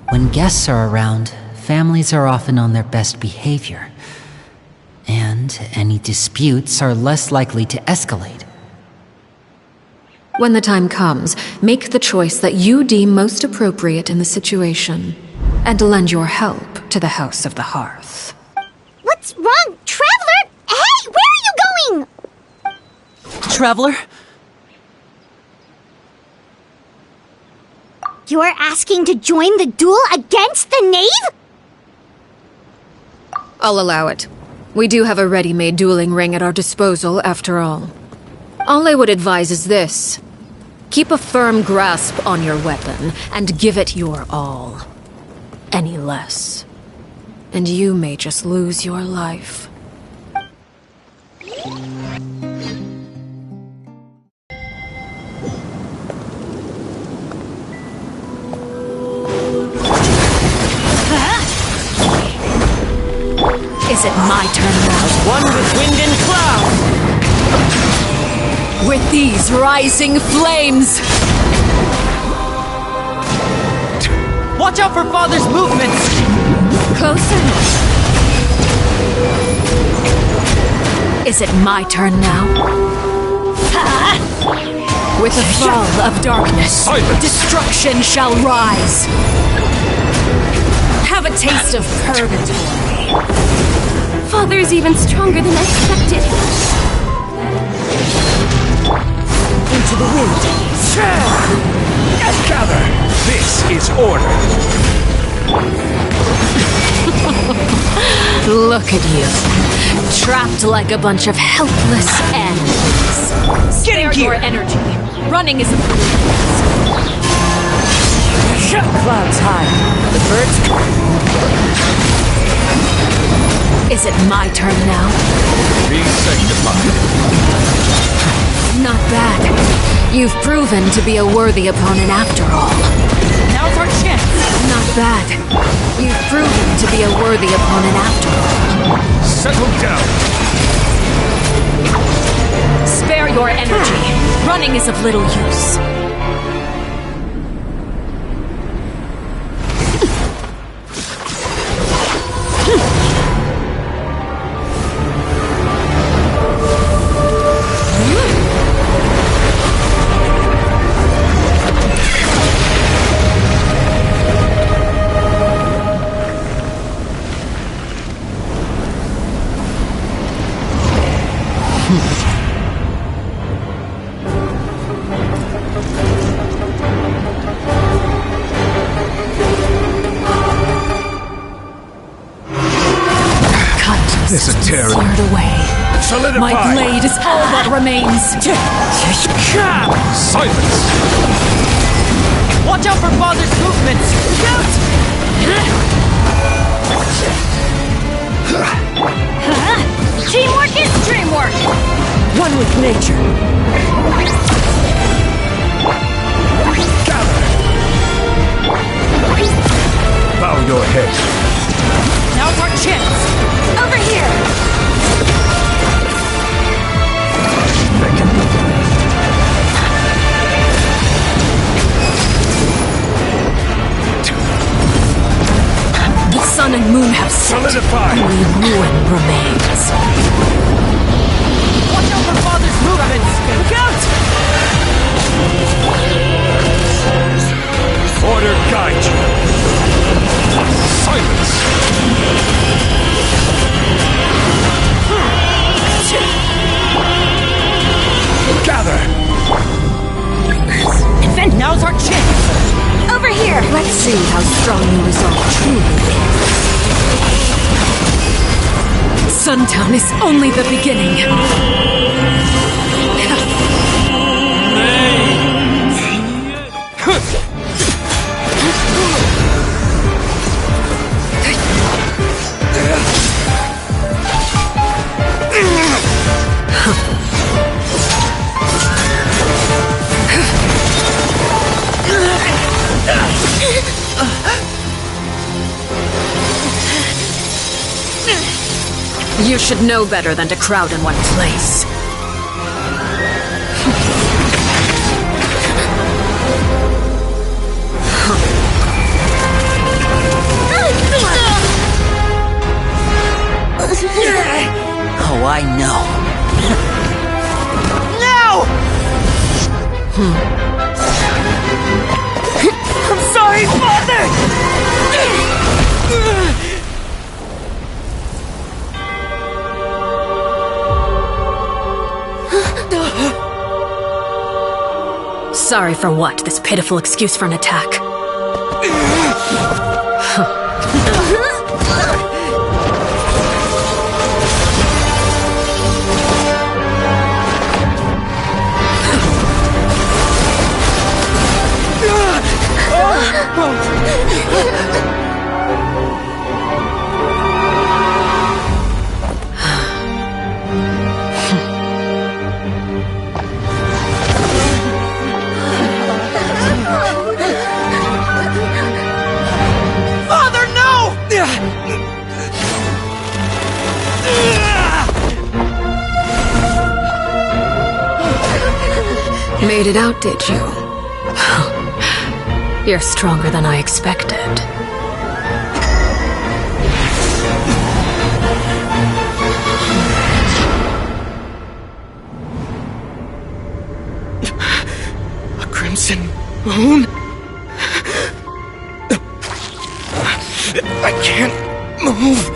When guests are around, families are often on their best behavior. And any disputes are less likely to escalate. When the time comes, make the choice that you deem most appropriate in the situation, and lend your help to the House of the Hearth. What's wrong, Traveler? Hey, where are you going? Traveler? You're asking to join the duel against the Knave? I'll allow it. We do have a ready-made dueling ring at our disposal, after all. All I would advise is this. Keep a firm grasp on your weapon, and give it your all. Any less, and you may just lose your life. Is it my turn now? One with wind and cloud! With these rising flames! Watch out for Father's movements! Closer. Is it my turn now? With the fall of darkness, destruction shall rise. Have a taste of purgatory. Father's even stronger than I expected. Into the wind. Gather! This is order. Look at you. Trapped like a bunch of helpless animals. Spare your energy. Running is a Shut clouds high. The birds... Is it my turn now? Be sanctified. Not bad. You've proven to be a worthy opponent after all. Now's our chance! Not bad. You've proven to be a worthy opponent after all. Settle down. Spare your energy. Running is of little use. This is terrible. Seared away. Solidify. My blade is all that remains. Silence. Watch out for Father's movements! Shoot! Teamwork is dreamwork! One with nature. Gather. Bow your head. Now's our chance! Over here! The sun and moon have set. Solidify. Only ruin remains. Watch out for Father's movements! Look out! Order guide you. Silence. Gather. Now's our chance! Over here! Let's see how strong your resolve truly is. Suntown is only the beginning. You should know better than to crowd in one place. Oh, I know. No! I'm sorry, Father! Sorry for what? This pitiful excuse for an attack? Made it out, did you? You're stronger than I expected. A crimson moon? I can't move.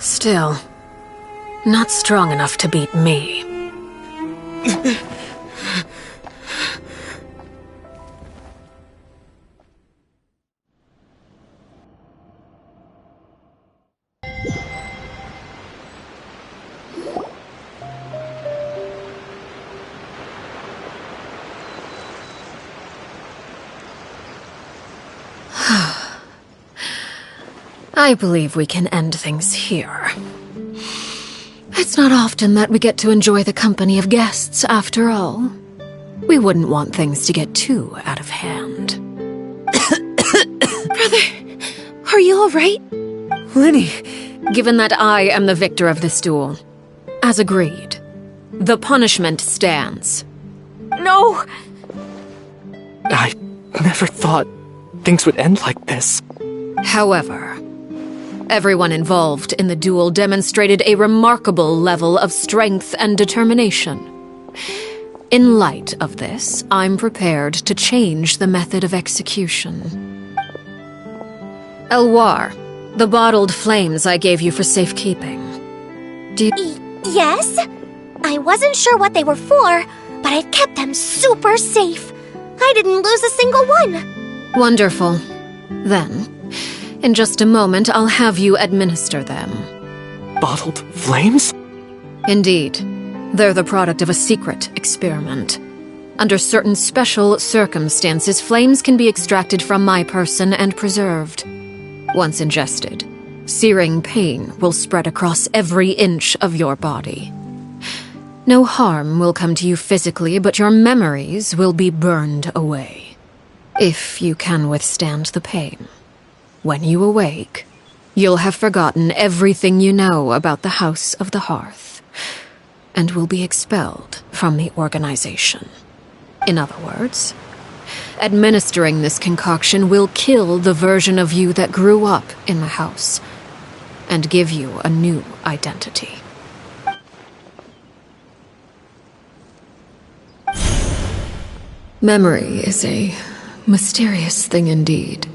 Still, not strong enough to beat me. I believe we can end things here. It's not often that we get to enjoy the company of guests, after all. We wouldn't want things to get too out of hand. Brother, are you alright? Lyney! Given that I am the victor of this duel, as agreed, the punishment stands. No! I never thought things would end like this. However, everyone involved in the duel demonstrated a remarkable level of strength and determination. In light of this, I'm prepared to change the method of execution. Elwar, the bottled flames I gave you for safekeeping. Yes? I wasn't sure what they were for, but I've kept them super safe. I didn't lose a single one. Wonderful. Then, in just a moment, I'll have you administer them. Bottled flames? Indeed. They're the product of a secret experiment. Under certain special circumstances, flames can be extracted from my person and preserved. Once ingested, searing pain will spread across every inch of your body. No harm will come to you physically, but your memories will be burned away. If you can withstand the pain. When you awake, you'll have forgotten everything you know about the House of the Hearth, and will be expelled from the organization. In other words, administering this concoction will kill the version of you that grew up in the house, and give you a new identity. Memory is a mysterious thing indeed.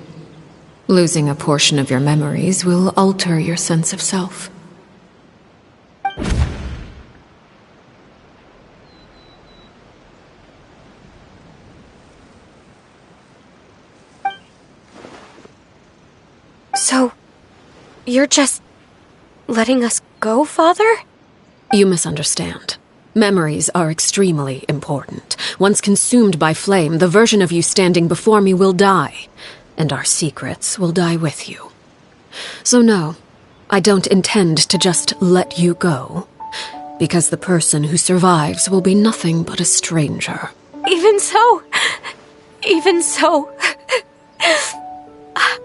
Losing a portion of your memories will alter your sense of self. So, you're just letting us go, Father? You misunderstand. Memories are extremely important. Once consumed by flame, the version of you standing before me will die, and our secrets will die with you. So no, I don't intend to just let you go, because the person who survives will be nothing but a stranger. Even so,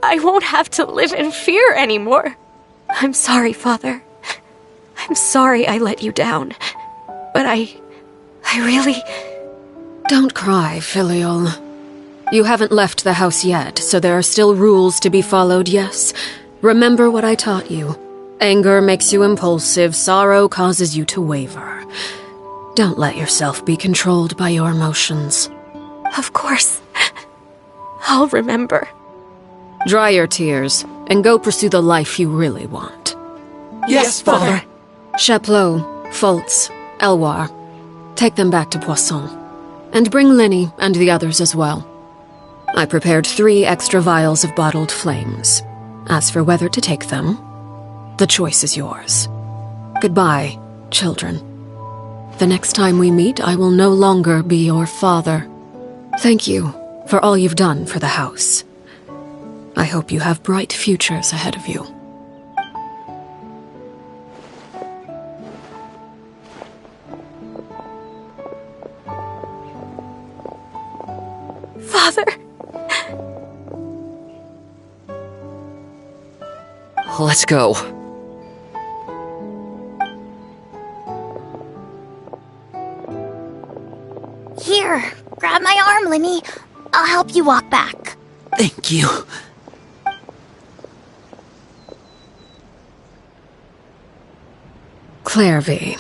I won't have to live in fear anymore. I'm sorry, Father. I'm sorry I let you down. But I really... Don't cry, Filial. You haven't left the house yet, so there are still rules to be followed, yes? Remember what I taught you. Anger makes you impulsive, sorrow causes you to waver. Don't let yourself be controlled by your emotions. Of course. I'll remember. Dry your tears, and go pursue the life you really want. Yes, Father. Chaplot, Foltz, Elwar, take them back to Poisson. And bring Lyney and the others as well. I prepared 3 extra vials of bottled flames. As for whether to take them, the choice is yours. Goodbye, children. The next time we meet, I will no longer be your father. Thank you for all you've done for the house. I hope you have bright futures ahead of you. Father! Let's go. Here, grab my arm, Lyney. I'll help you walk back. Thank you. Clairvy.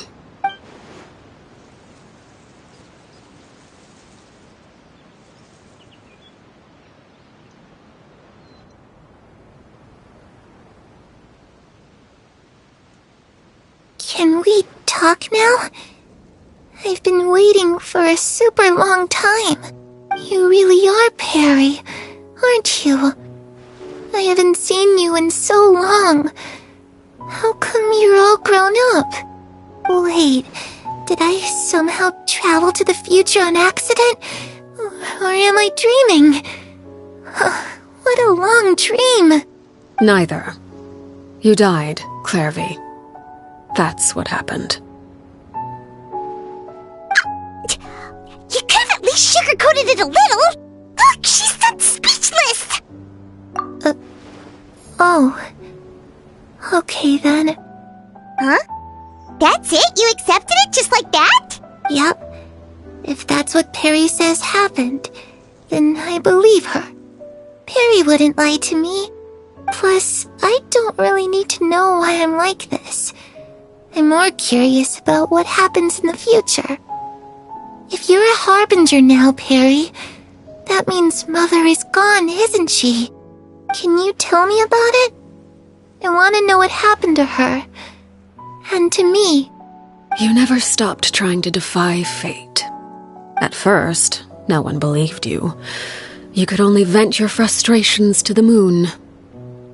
Can we talk now? I've been waiting for a super long time. You really are Perry, aren't you? I haven't seen you in so long. How come you're all grown up? Wait, did I somehow travel to the future on accident? Or am I dreaming? What a long dream. Neither. You died, Clairvy. That's what happened. You could have at least sugarcoated it a little. Look, she's that speechless. Oh. Okay then. Huh? That's it? You accepted it just like that? Yep. If that's what Perry says happened, then I believe her. Perry wouldn't lie to me. Plus, I don't really need to know why I'm like this. I'm more curious about what happens in the future. If you're a harbinger now, Perry, that means Mother is gone, isn't she? Can you tell me about it? I want to know what happened to her. and to me. You never stopped trying to defy fate. At first, no one believed you. You could only vent your frustrations to the moon.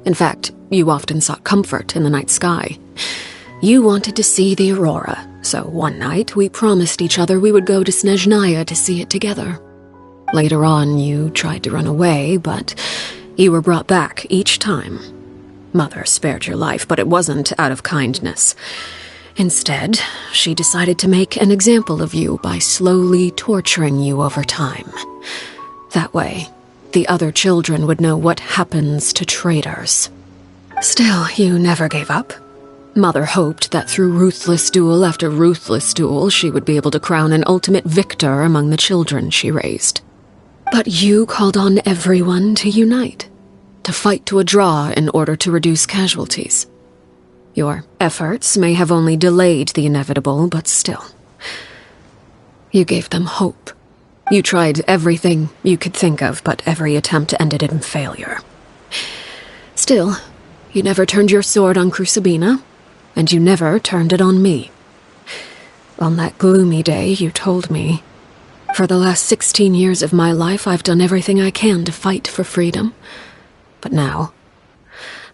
In fact, you often sought comfort in the night sky. You wanted to see the aurora, so one night we promised each other we would go to Snezhnaya to see it together. Later on, you tried to run away, but you were brought back each time. Mother spared your life, but it wasn't out of kindness. Instead, she decided to make an example of you by slowly torturing you over time. That way, the other children would know what happens to traitors. Still, you never gave up. Mother hoped that through ruthless duel after ruthless duel, she would be able to crown an ultimate victor among the children she raised. But you called on everyone to unite, to fight to a draw in order to reduce casualties. Your efforts may have only delayed the inevitable, but still. You gave them hope. You tried everything you could think of, but every attempt ended in failure. Still, you never turned your sword on Crucibina, and you never turned it on me. On that gloomy day, you told me, "For the last 16 years of my life, I've done everything I can to fight for freedom. But now,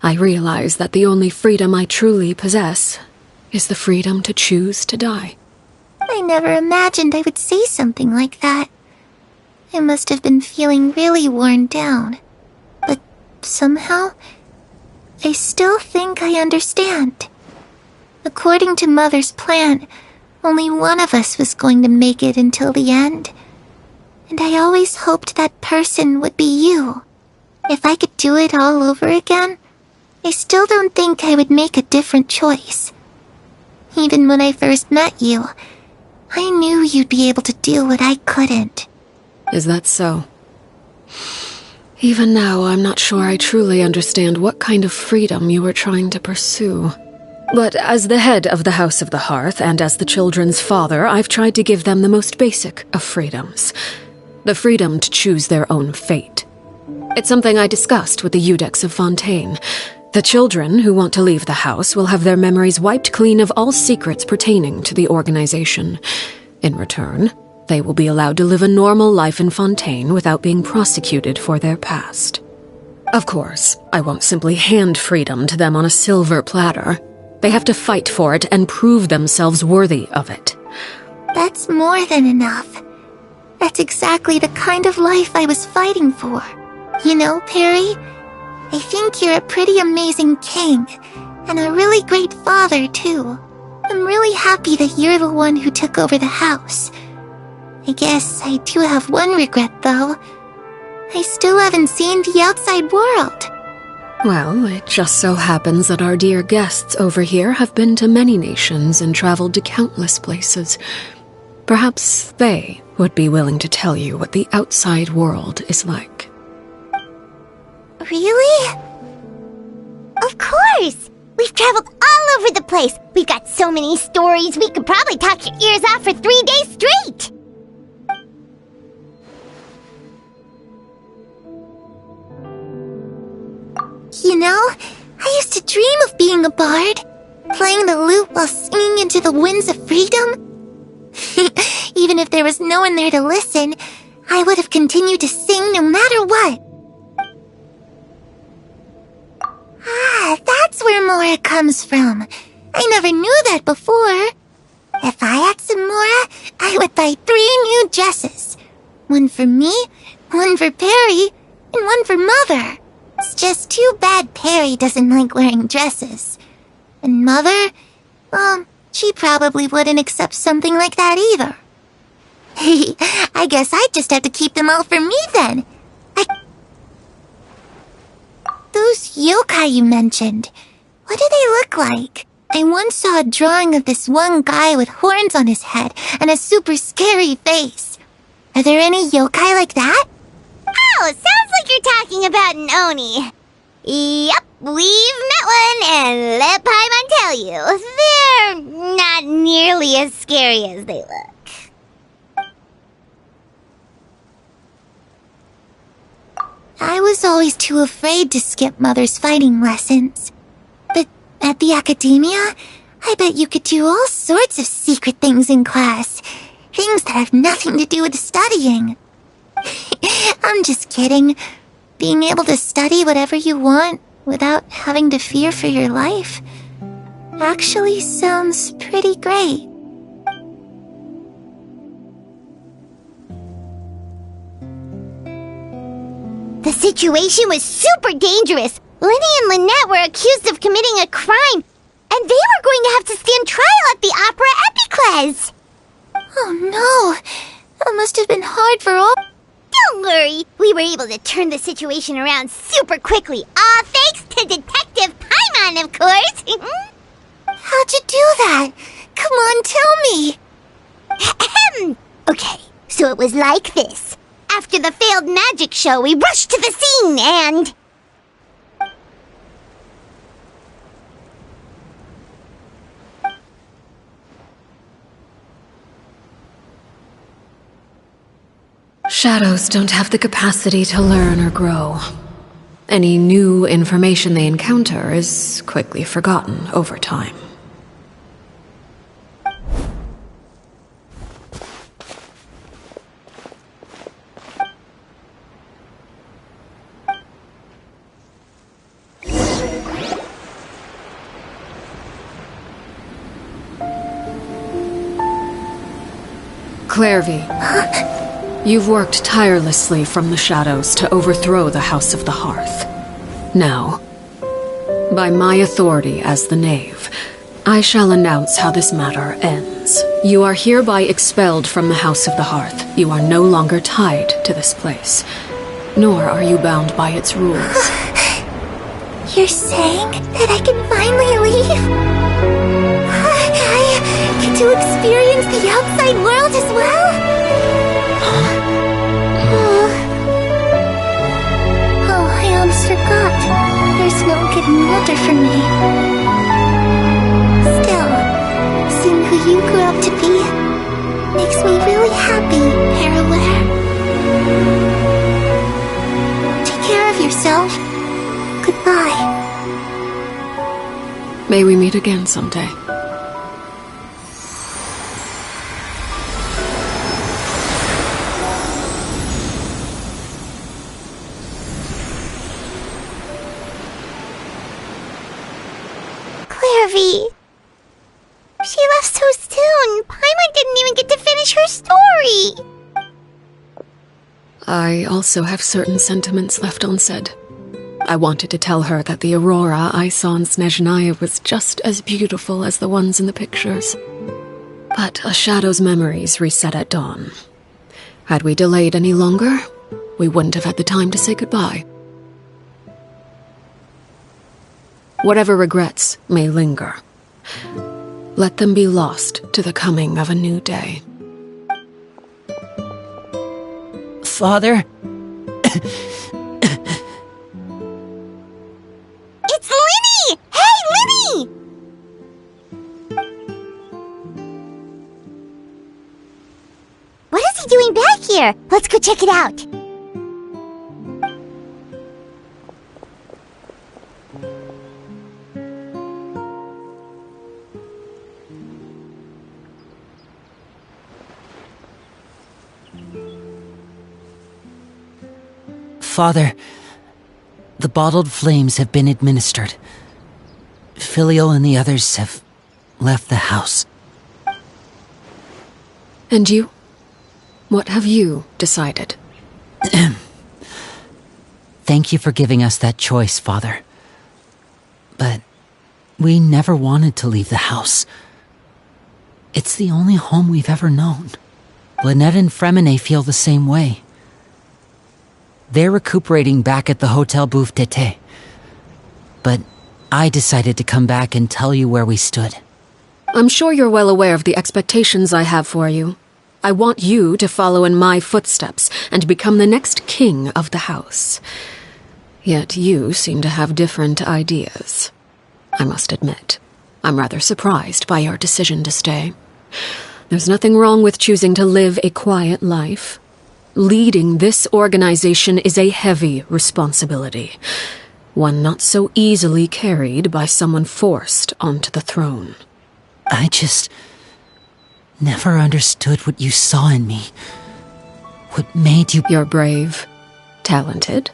I realize that the only freedom I truly possess is the freedom to choose to die." I never imagined I would say something like that. I must have been feeling really worn down. But somehow, I still think I understand. According to Mother's plan, only one of us was going to make it until the end. And I always hoped that person would be you. If I could do it all over again, I still don't think I would make a different choice. Even when I first met you, I knew you'd be able to do what I couldn't. Is that so? Even now, I'm not sure I truly understand what kind of freedom you were trying to pursue. But as the head of the House of the Hearth, and as the children's father, I've tried to give them the most basic of freedoms. The freedom to choose their own fate. It's something I discussed with the Iudex of Fontaine. The children who want to leave the house will have their memories wiped clean of all secrets pertaining to the organization. In return, they will be allowed to live a normal life in Fontaine without being prosecuted for their past. Of course, I won't simply hand freedom to them on a silver platter. They have to fight for it and prove themselves worthy of it. That's more than enough. That's exactly the kind of life I was fighting for. You know, Perry, I think you're a pretty amazing king, and a really great father, too. I'm really happy that you're the one who took over the house. I guess I do have one regret, though. I still haven't seen the outside world. Well, it just so happens that our dear guests over here have been to many nations and traveled to countless places. Perhaps they would be willing to tell you what the outside world is like. Really? Of course! We've traveled all over the place. We've got so many stories, we could probably talk your ears off for 3 days straight! You know, I used to dream of being a bard, playing the lute while singing into the winds of freedom. Even if there was no one there to listen, I would have continued to sing no matter what. Ah, that's where Mora comes from. I never knew that before. If I had some Mora, I would buy 3 new dresses. One for me, one for Perry, and one for Mother. It's just too bad Perry doesn't like wearing dresses. And Mother, well, she probably wouldn't accept something like that either. I guess I just have to keep them all for me then. Those yokai you mentioned, what do they look like? I once saw a drawing of this one guy with horns on his head and a super scary face. Are there any yokai like that? Oh, sounds like you're talking about an Oni. Yep, we've met one, and let Paimon tell you, they're not nearly as scary as they look. I was always too afraid to skip Mother's fighting lessons. But at the academia, I bet you could do all sorts of secret things in class. Things that have nothing to do with studying. I'm just kidding. Being able to study whatever you want without having to fear for your life actually sounds pretty great. The situation was super dangerous. Lyney and Lynette were accused of committing a crime, and they were going to have to stand trial at the Opera Epicles. Oh no, that must have been hard for all. Don't worry, we were able to turn the situation around super quickly, all thanks to Detective Paimon, of course. How'd you do that? Come on, tell me. Okay, so it was like this. After the failed magic show, we rushed to the scene and... Shadows don't have the capacity to learn or grow. Any new information they encounter is quickly forgotten over time. Clairvy, you've worked tirelessly from the shadows to overthrow the House of the Hearth. Now, by my authority as the Knave, I shall announce how this matter ends. You are hereby expelled from the House of the Hearth. You are no longer tied to this place, nor are you bound by its rules. You're saying that I can finally leave? I get to experience the outside world as well? Oh, I almost forgot. There's no getting older for me. Still, seeing who you grew up to be makes me really happy, Parallel. Take care of yourself. Goodbye. May we meet again someday. Clairvy. She left so soon. Paimon didn't even get to finish her story. I also have certain sentiments left unsaid. I wanted to tell her that the aurora I saw in Snezhnaya was just as beautiful as the ones in the pictures. But a shadow's memories reset at dawn. Had we delayed any longer, we wouldn't have had the time to say goodbye. Whatever regrets may linger, let them be lost to the coming of a new day. Father? It's Lyney! Hey, Lyney! What is he doing back here? Let's go check it out. Father, the bottled flames have been administered. Filial and the others have left the house. And you? What have you decided? Thank you for giving us that choice, Father. But we never wanted to leave the house. It's the only home we've ever known. Lynette and Freminet feel the same way. They're recuperating back at the Hotel Bouffe d'été. But I decided to come back and tell you where we stood. I'm sure you're well aware of the expectations I have for you. I want you to follow in my footsteps and become the next king of the house. Yet you seem to have different ideas. I must admit, I'm rather surprised by your decision to stay. There's nothing wrong with choosing to live a quiet life. Leading this organization is a heavy responsibility, one not so easily carried by someone forced onto the throne. I just never understood what you saw in me. What made you... You're brave, talented,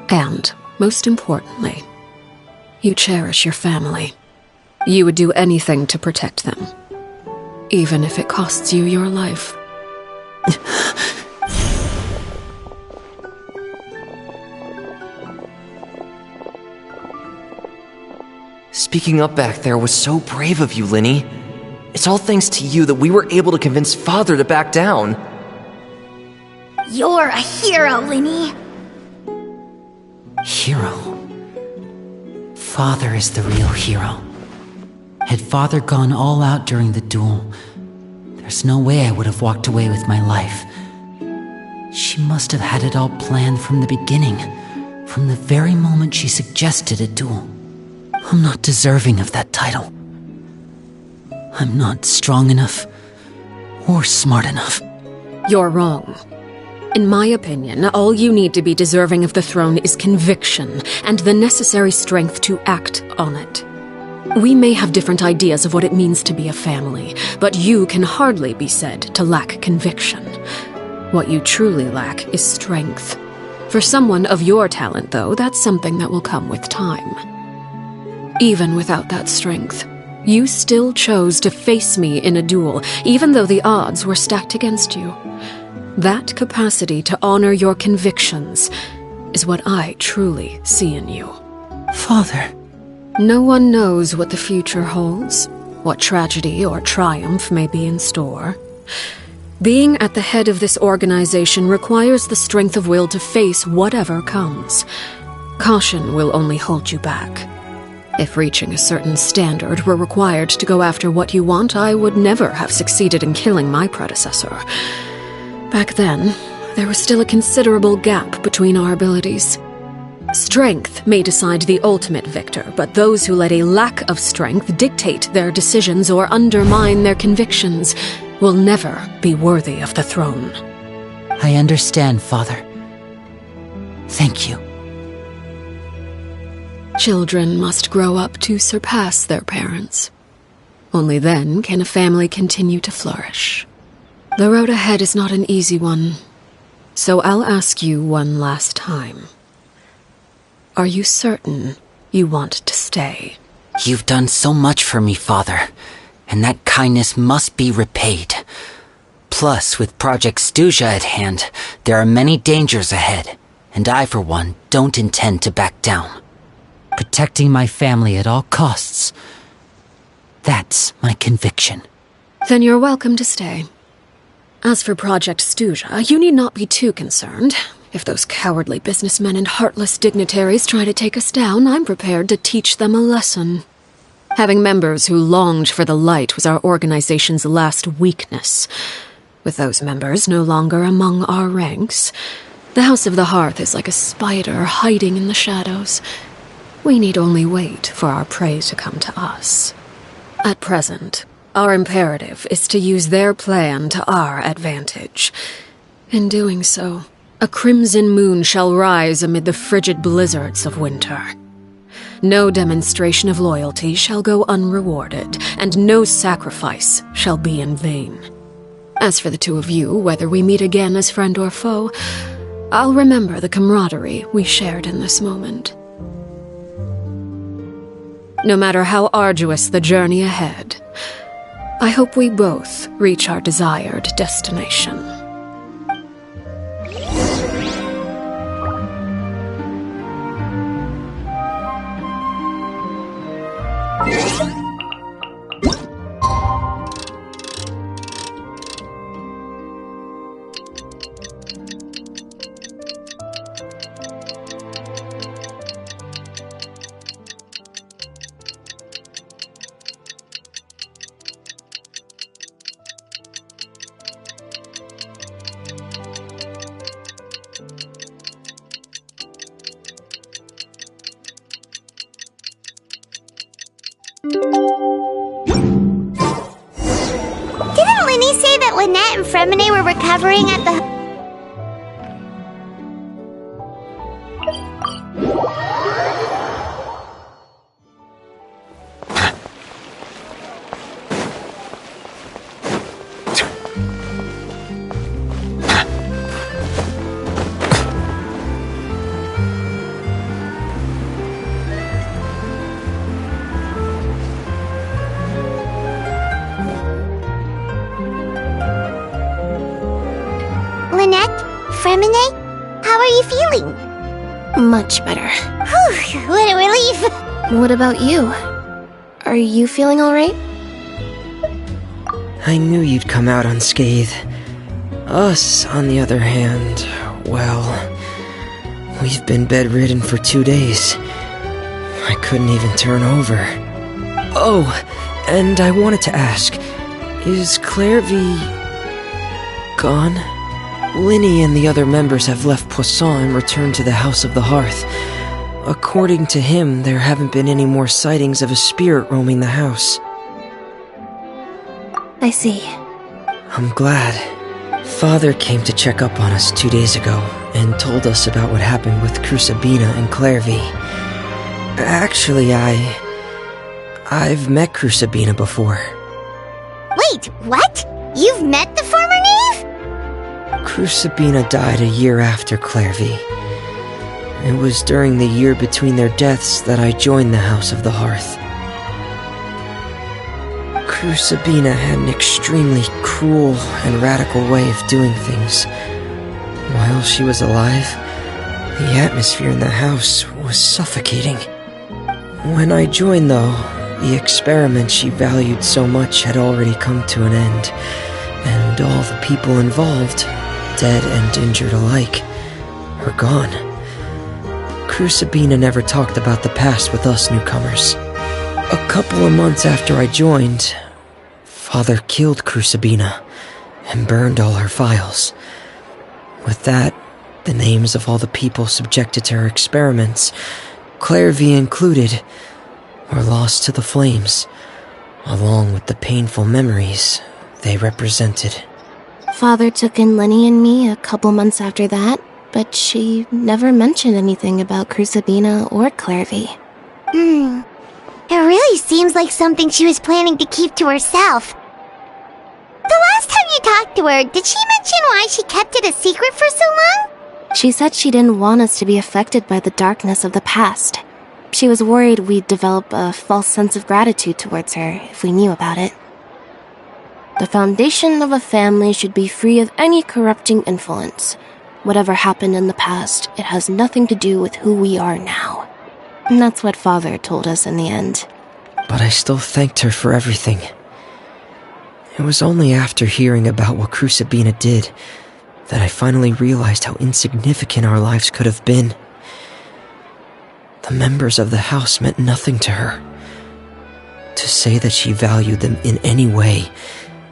and, most importantly, you cherish your family. You would do anything to protect them, even if it costs you your life. Speaking up back there was so brave of you, Lyney. It's all thanks to you that we were able to convince Father to back down. You're a hero, Lyney. Hero? Father is the real hero. Had Father gone all out during the duel, there's no way I would have walked away with my life. She must have had it all planned from the beginning, from the very moment she suggested a duel. I'm not deserving of that title. I'm not strong enough or smart enough. You're wrong. In my opinion, all you need to be deserving of the throne is conviction and the necessary strength to act on it. We may have different ideas of what it means to be a family, but you can hardly be said to lack conviction. What you truly lack is strength. For someone of your talent, though, that's something that will come with time. Even without that strength, you still chose to face me in a duel, even though the odds were stacked against you. That capacity to honor your convictions is what I truly see in you. Father. No one knows what the future holds, what tragedy or triumph may be in store. Being at the head of this organization requires the strength of will to face whatever comes. Caution will only hold you back. If reaching a certain standard were required to go after what you want, I would never have succeeded in killing my predecessor. Back then, there was still a considerable gap between our abilities. Strength may decide the ultimate victor, but those who let a lack of strength dictate their decisions or undermine their convictions will never be worthy of the throne. I understand, Father. Thank you. Children must grow up to surpass their parents. Only then can a family continue to flourish. The road ahead is not an easy one, so I'll ask you one last time. Are you certain you want to stay? You've done so much for me, Father, and that kindness must be repaid. Plus, with Project Stuja at hand, there are many dangers ahead, and I, for one, don't intend to back down. Protecting my family at all costs. That's my conviction. Then you're welcome to stay. As for Project Stuja, you need not be too concerned. If those cowardly businessmen and heartless dignitaries try to take us down, I'm prepared to teach them a lesson. Having members who longed for the light was our organization's last weakness. With those members no longer among our ranks, the House of the Hearth is like a spider hiding in the shadows. We need only wait for our prey to come to us. At present, our imperative is to use their plan to our advantage. In doing so, a crimson moon shall rise amid the frigid blizzards of winter. No demonstration of loyalty shall go unrewarded, and no sacrifice shall be in vain. As for the two of you, whether we meet again as friend or foe, I'll remember the camaraderie we shared in this moment. No matter how arduous the journey ahead, I hope we both reach our desired destination. Didn't Lyney say that Lynette and Freminet were recovering at the... much better. Whew, what a relief! What about you? Are you feeling alright? I knew you'd come out unscathed. Us, on the other hand, well, we've been bedridden for 2 days. I couldn't even turn over. Oh, and I wanted to ask, is Claire gone? Lyney and the other members have left Poisson and returned to the House of the Hearth. According to him, there haven't been any more sightings of a spirit roaming the house. I see. I'm glad. Father came to check up on us 2 days ago and told us about what happened with Crucibina and Claire. Actually, I've met Crucibina before. Wait, what? You've met the former Knave? Crucibina died a year after Claire. It was during the year between their deaths that I joined the House of the Hearth. Crucibina had an extremely cruel and radical way of doing things. While she was alive, the atmosphere in the house was suffocating. When I joined, though, the experiment she valued so much had already come to an end, and all the people involved, dead and injured alike, were gone. Crucibina never talked about the past with us newcomers. A couple of months after I joined, Father killed Crucibina and burned all her files. With that, the names of all the people subjected to her experiments, Claire included, were lost to the flames, along with the painful memories they represented. Father took in Lyney and me a couple months after that, but she never mentioned anything about Crucibina or Claire. It really seems like something she was planning to keep to herself. The last time you talked to her, did she mention why she kept it a secret for so long? She said she didn't want us to be affected by the darkness of the past. She was worried we'd develop a false sense of gratitude towards her if we knew about it. The foundation of a family should be free of any corrupting influence. Whatever happened in the past, it has nothing to do with who we are now. And that's what Father told us in the end. But I still thanked her for everything. It was only after hearing about what Crucibina did that I finally realized how insignificant our lives could have been. The members of the house meant nothing to her. To say that she valued them in any way,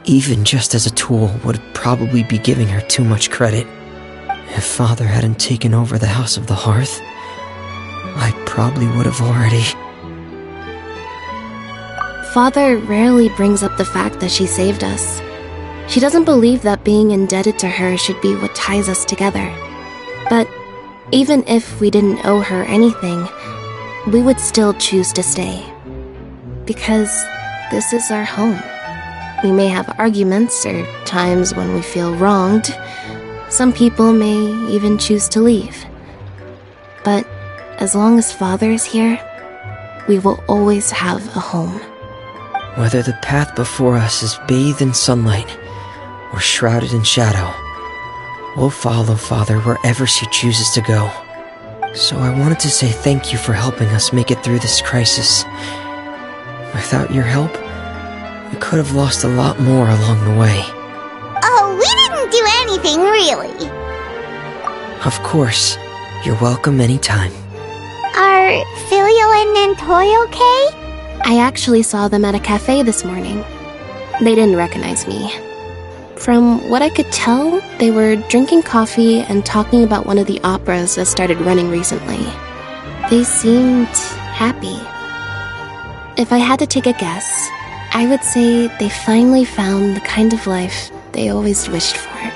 even just as a tool, would probably be giving her too much credit. If Father hadn't taken over the House of the Hearth, I probably would have already... Father rarely brings up the fact that she saved us. She doesn't believe that being indebted to her should be what ties us together. But even if we didn't owe her anything, we would still choose to stay. Because this is our home. We may have arguments or times when we feel wronged. Some people may even choose to leave. But as long as Father is here, we will always have a home. Whether the path before us is bathed in sunlight or shrouded in shadow, we'll follow Father wherever she chooses to go. So I wanted to say thank you for helping us make it through this crisis. Without your help, we could have lost a lot more along the way. Oh, we didn't do anything, really. Of course. You're welcome anytime. Are Filial and Nantoy okay? I actually saw them at a cafe this morning. They didn't recognize me. From what I could tell, they were drinking coffee and talking about one of the operas that started running recently. They seemed happy. If I had to take a guess, I would say they finally found the kind of life they always wished for.